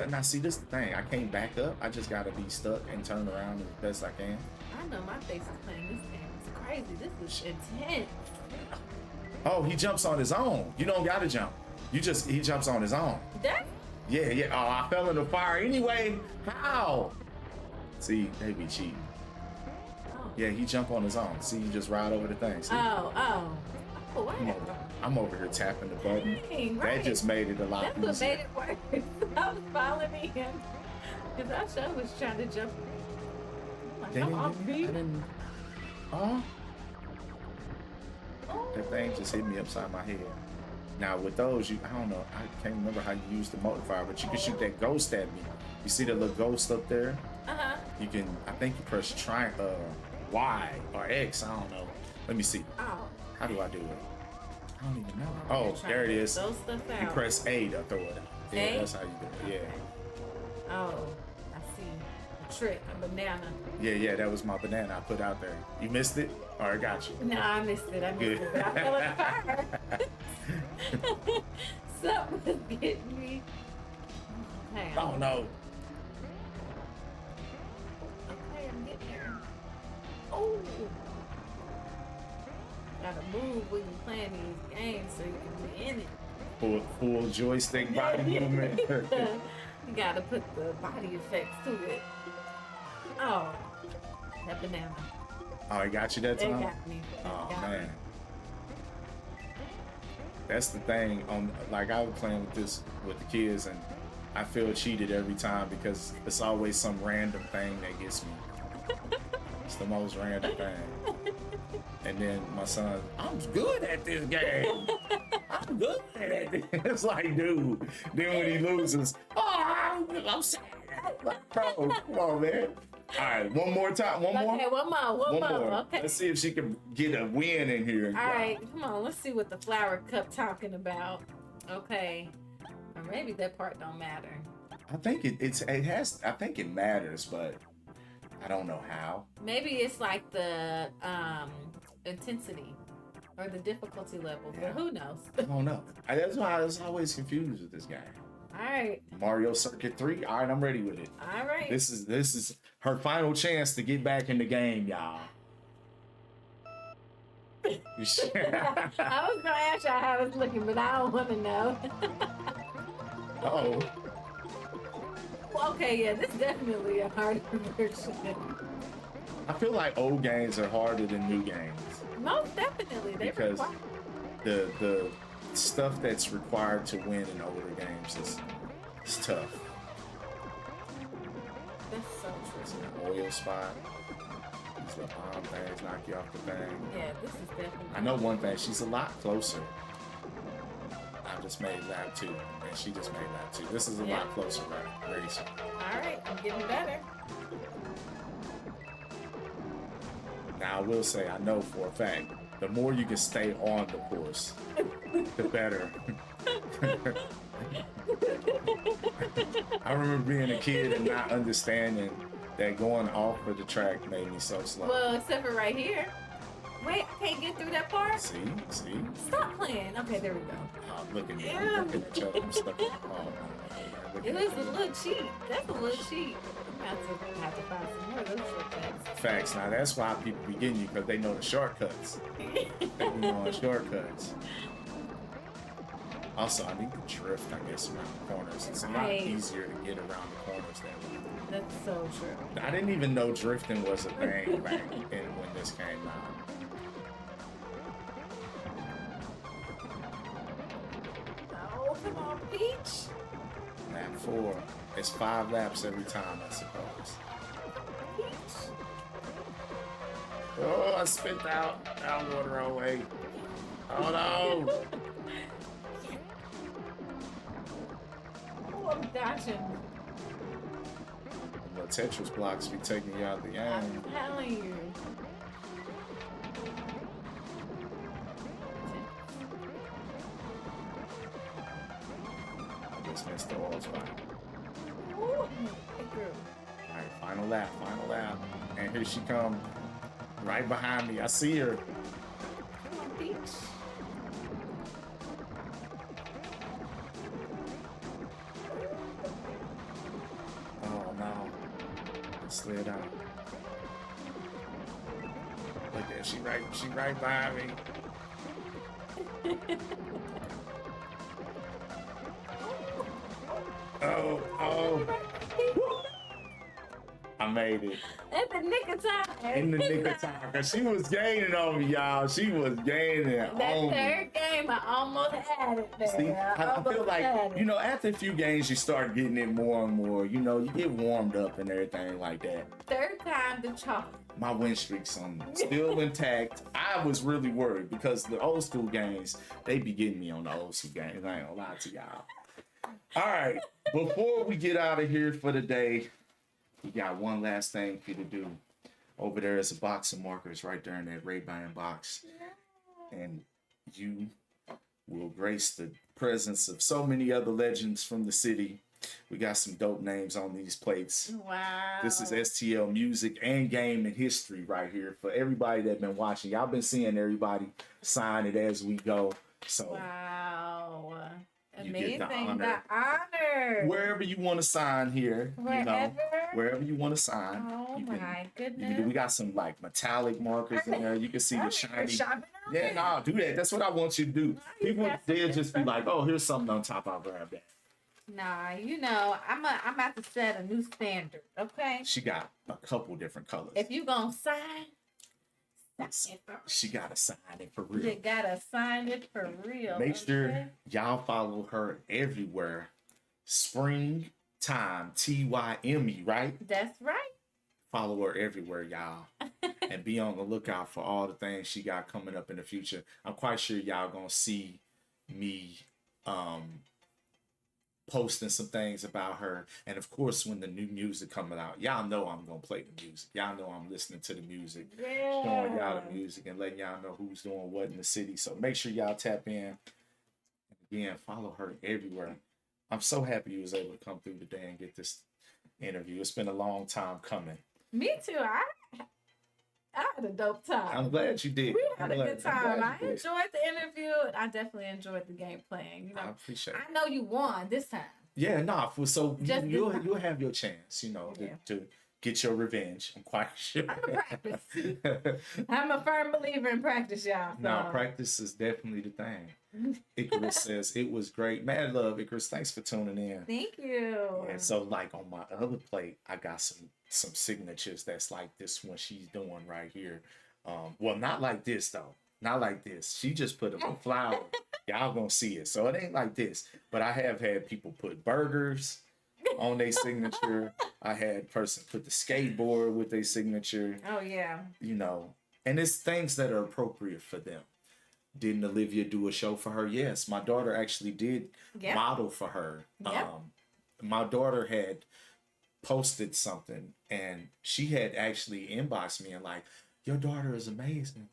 Now see, this is the thing. I can't back up. I just gotta be stuck and turn around as best I can. I know my face is playing this game. It's crazy See, this is intense. Oh, he jumps on his own. You don't gotta jump. He jumps on his own. That Yeah, yeah. Oh, I fell in the fire anyway. How? See, they be cheating. oh. Yeah, he jump on his own. See, you just ride over the thing. See? Oh, wow. I'm over here tapping the button. Dang, That right. just made it a lot That's what easier. made it worse. I was following him. Because I sure was trying to jump. They Come didn't on, give me- I Pete. didn't- Oh, Oh. that thing just hit me upside my head. Now with those, I don't know, I can't remember how you use the motor fire, but you can shoot that ghost at me. You see the little ghost up there? Uh-huh. You can, I think you press Y or X, I don't know. Let me see. Oh. How do I do it? I don't even know. You're Oh, trying there it to is. throw stuff You out. press A to throw it out. Yeah, A? that's how you do it. Yeah. Oh, I see. A trick, a banana. Yeah, that was my banana I put out there. You missed it? Or I got you. No, I missed it. Good. But I fell in the fire. Something was getting me. Okay, Oh no. okay, I'm getting there. Oh. Gotta move when you're playing these games so you can be in it. Full joystick body movement. You gotta put the body effects to it. Oh, that banana. Oh, I got you that They time? got me. They Oh got me. man. That's the thing on like I was playing with this with the kids and I feel cheated every time because it's always some random thing that gets me. It's the most random thing. And then my son, I'm good at this game. I'm good at this. It's like, dude. Then when he loses, oh, I'm sad. Like, bro, come on, man. All right, one more time. One more. Okay, one more. Okay. Let's see if she can get a win in here. All right, come on. Let's see what the flower cup talking about. Okay, or maybe that part don't matter. I think it has. I think it matters, but I don't know how. Maybe it's like the intensity or the difficulty level, Yeah. but who knows? I don't know. That's why I was always confused with this game. All right, Mario Circuit 3. All right, I'm ready with it. all right. This is her final chance to get back in the game, y'all. I was gonna ask y'all how it's looking, but I don't want to know. Oh, Well, okay, yeah, this is definitely a harder version. I feel like old games are harder than new games. Most definitely, they Because require. The stuff that's required to win in older games is tough. That's so It's true. an oil spot. These little bomb things knock you off the thing. Yeah, this is definitely. I know one thing, she's a lot closer. I just made lap 2, and she just made lap 2. This is a Yeah. lot closer, right? Racing. All right, I'm getting better. Now, I will say, I know for a fact, the more you can stay on the course, the better. I remember being a kid and not understanding that going off of the track made me so slow. Well, except for right here. Wait, I can't get through that part. See? Stop playing. Okay, there we go. Oh, look at me. Yeah. I'm looking at each other. I'm stuck in the look It at is me. a little cheat. That's a little cheat. I'm gonna have to find some more of those shortcuts. Facts. Now, that's why people be getting you, because they know the shortcuts. They be knowing shortcuts. Also, I need to drift, I guess, around the corners. It's a lot Right. easier to get around the corners that way. That's so true. I didn't even know drifting was a thing back in when this came out. Oh, come on, Peach. Lap 4. It's 5 laps every time, I suppose. Peach. Oh, I spit out. I'm going the wrong way. Oh no! Oh, I'm dodging. The Tetris blocks be taking you out the game. I'm telling you. I just missed the oil spot. Ooh, it grew. Alright, final lap. And here she come right behind me. I see her. Come on, Peach. Oh no. I slid out. Look at there. She right behind me. Oh. I made it. At the nick of time. In the nick of time. Cause she was gaining on me, y'all. She was gaining That on me. third game, I almost had it there. See, I feel like, after a few games, you start getting it more and more. You get warmed up and everything like that. Third time the charm. My win streak's still intact. I was really worried because the old school games, they be getting me on the old school games. I ain't gonna lie to y'all. All right, before we get out of here for the day, we got one last thing for you to do. Over there is a box of markers right there in that Ray-Ban box. And you will grace the presence of so many other legends from the city. We got some dope names on these plates. Wow. This is STL music and game and history right here for everybody that been watching. Y'all been seeing everybody sign it as we go. So wow. you Amazing. get the honor. The honor. Wherever you want to sign here, Wherever. Wherever you want to sign. Oh my goodness. We got some like metallic markers in there. You can see the shiny. Yeah, no, do that. That's what I want you to do. People, they'll just be like, "Oh, here's something on top. I'll grab that." Nah, I'm about to set a new standard. Okay. She got a couple different colors. If you gonna sign it for she gotta sign it for real. You gotta sign it for real. Make sure y'all follow her everywhere. Springtime TYME, right? That's right. Follow her everywhere, y'all. And be on the lookout for all the things she got coming up in the future. I'm quite sure y'all gonna see me posting some things about her. And of course, when the new music coming out, y'all know I'm gonna play the music. Y'all know I'm listening to the music. Yeah. Showing y'all the music and letting y'all know who's doing what in the city. So make sure y'all tap in. Again, follow her everywhere. I'm so happy you was able to come through today and get this interview. It's been a long time coming. Me too. I had a dope time. I'm glad you did. We had a good time. I enjoyed the interview, and I definitely enjoyed the game playing. I appreciate it. I know you won this time. Yeah, so you'll have your chance, to get your revenge. I'm quite sure. I'm a practice. I'm a firm believer in practice, y'all. So. No, practice is definitely the thing. Icarus says it was great. Mad love, Icarus. Thanks for tuning in. Thank you. And so, like on my other plate, I got some signatures that's like this one she's doing right here. Well, not like this though. Not like this. She just put a flower. Y'all gonna see it. So it ain't like this. But I have had people put burgers on their signature. I had person put the skateboard with their signature. Oh yeah. And it's things that are appropriate for them. Didn't Olivia do a show for her? Yes, my daughter actually did model for her. Yep. My daughter had posted something and she had actually inboxed me and like, your daughter is amazing.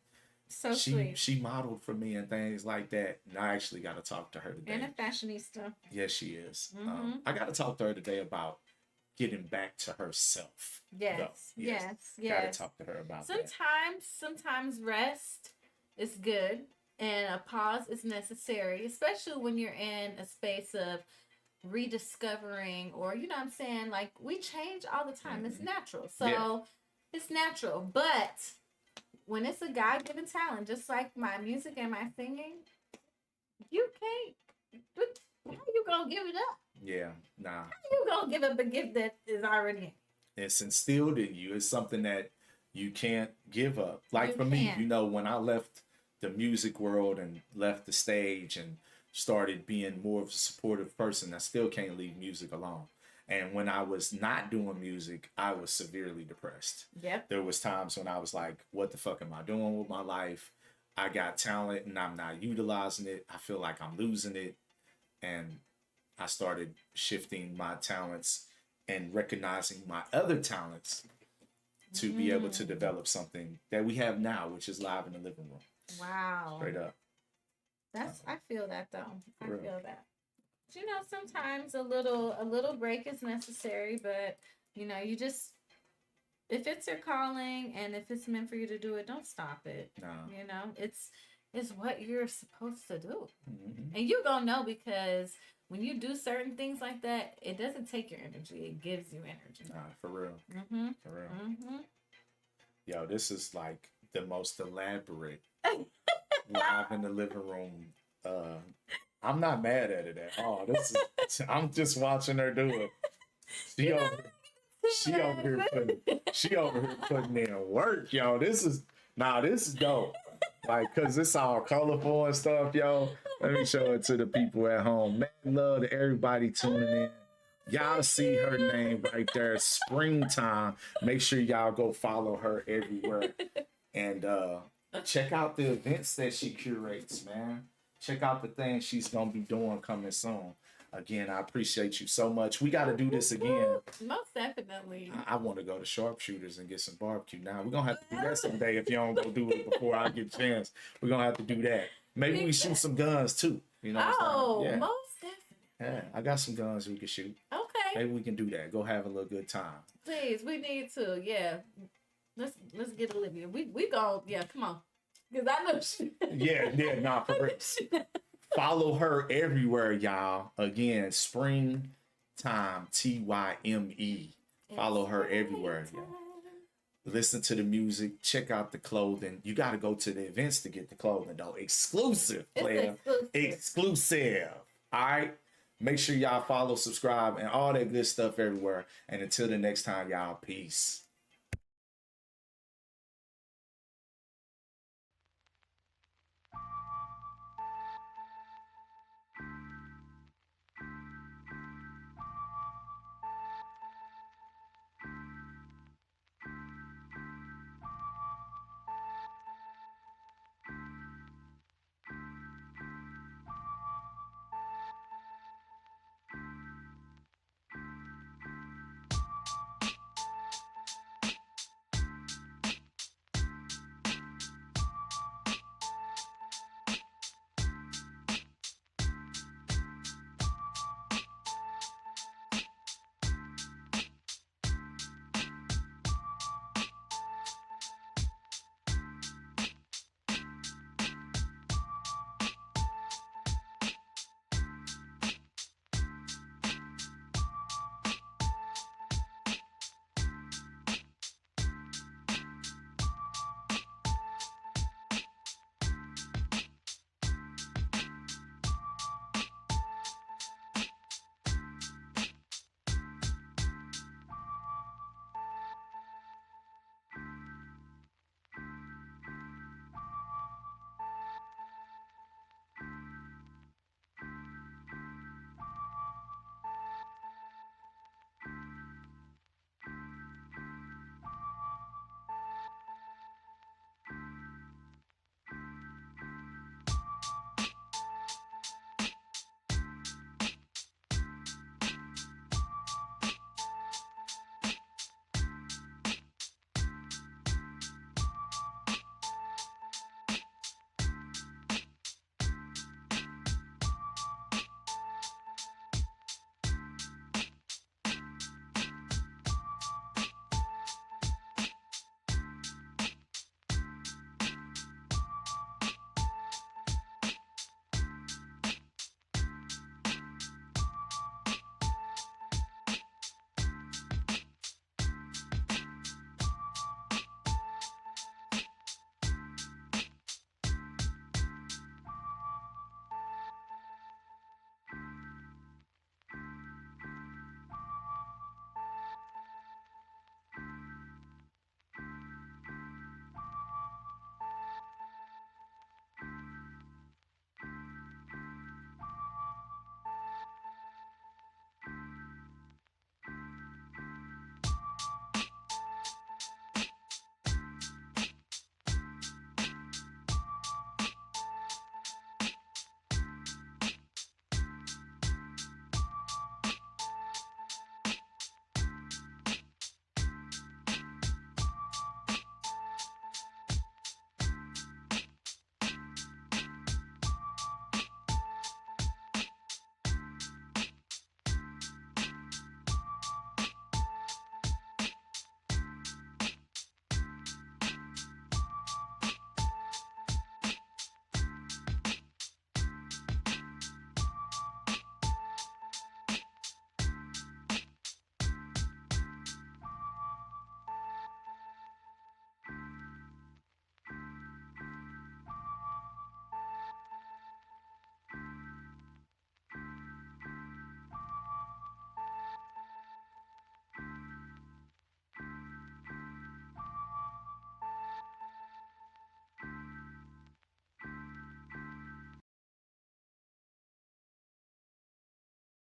So sweet. She modeled for me and things like that. And I actually got to talk to her today. And a fashionista. Yes, she is. Mm-hmm. I got to talk to her today about getting back to herself. Yes. Got to talk to her about that. Sometimes rest is good and a pause is necessary, especially when you're in a space of rediscovering or, you know what I'm saying? Like, we change all the time. Mm-hmm. It's natural. So it's natural. But when it's a God-given talent, just like my music and my singing, you can't. How you gonna give it up? Yeah, nah. How you gonna give up a gift that is already in? It's instilled in you. It's something that you can't give up. Like for me, when I left the music world and left the stage and started being more of a supportive person, I still can't leave music alone. And when I was not doing music, I was severely depressed. Yep. There was times when I was like, what the fuck am I doing with my life? I got talent and I'm not utilizing it. I feel like I'm losing it. And I started shifting my talents and recognizing my other talents to be able to develop something that we have now, which is live in the living room. Wow. Straight up. I feel that though. I feel that. Sometimes a little break is necessary, but you just, if it's your calling and if it's meant for you to do it, don't stop it. No. It's what you're supposed to do. Mm-hmm. And you're gonna know because when you do certain things like that, it doesn't take your energy, it gives you energy. For real. Mm-hmm. For real. Mm-hmm. Yo, this is like the most elaborate live in the living room. I'm not mad at it at all. I'm just watching her do it. She over, she over here putting in work, yo. This is dope. Like, cause it's all colorful and stuff, yo. Let me show it to the people at home. Man, love to everybody tuning in. Y'all see her name right there, Springtime. Make sure y'all go follow her everywhere. And check out the events that she curates, man. Check out the things she's gonna be doing coming soon. Again, I appreciate you so much. We got to do this again. Most definitely. I want to go to Sharpshooters and get some barbecue. Now we're gonna have to do that someday. If you don't go do it before I get a chance, we're gonna have to do that. Maybe we shoot some guns too. You know? Oh, yeah. most definitely. Yeah, I got some guns we can shoot. Okay. Maybe we can do that. Go have a little good time. Please, we need to. Yeah. Let's get Olivia. We go. Yeah, come on. Because I know she. Yeah, nah, for real. Follow her everywhere, y'all. Again, Springtime, TYME. Follow her everywhere, y'all. Listen to the music. Check out the clothing. You got to go to the events to get the clothing, though. Exclusive, player. Exclusive. All right? Make sure y'all follow, subscribe, and all that good stuff everywhere. And until the next time, y'all, peace.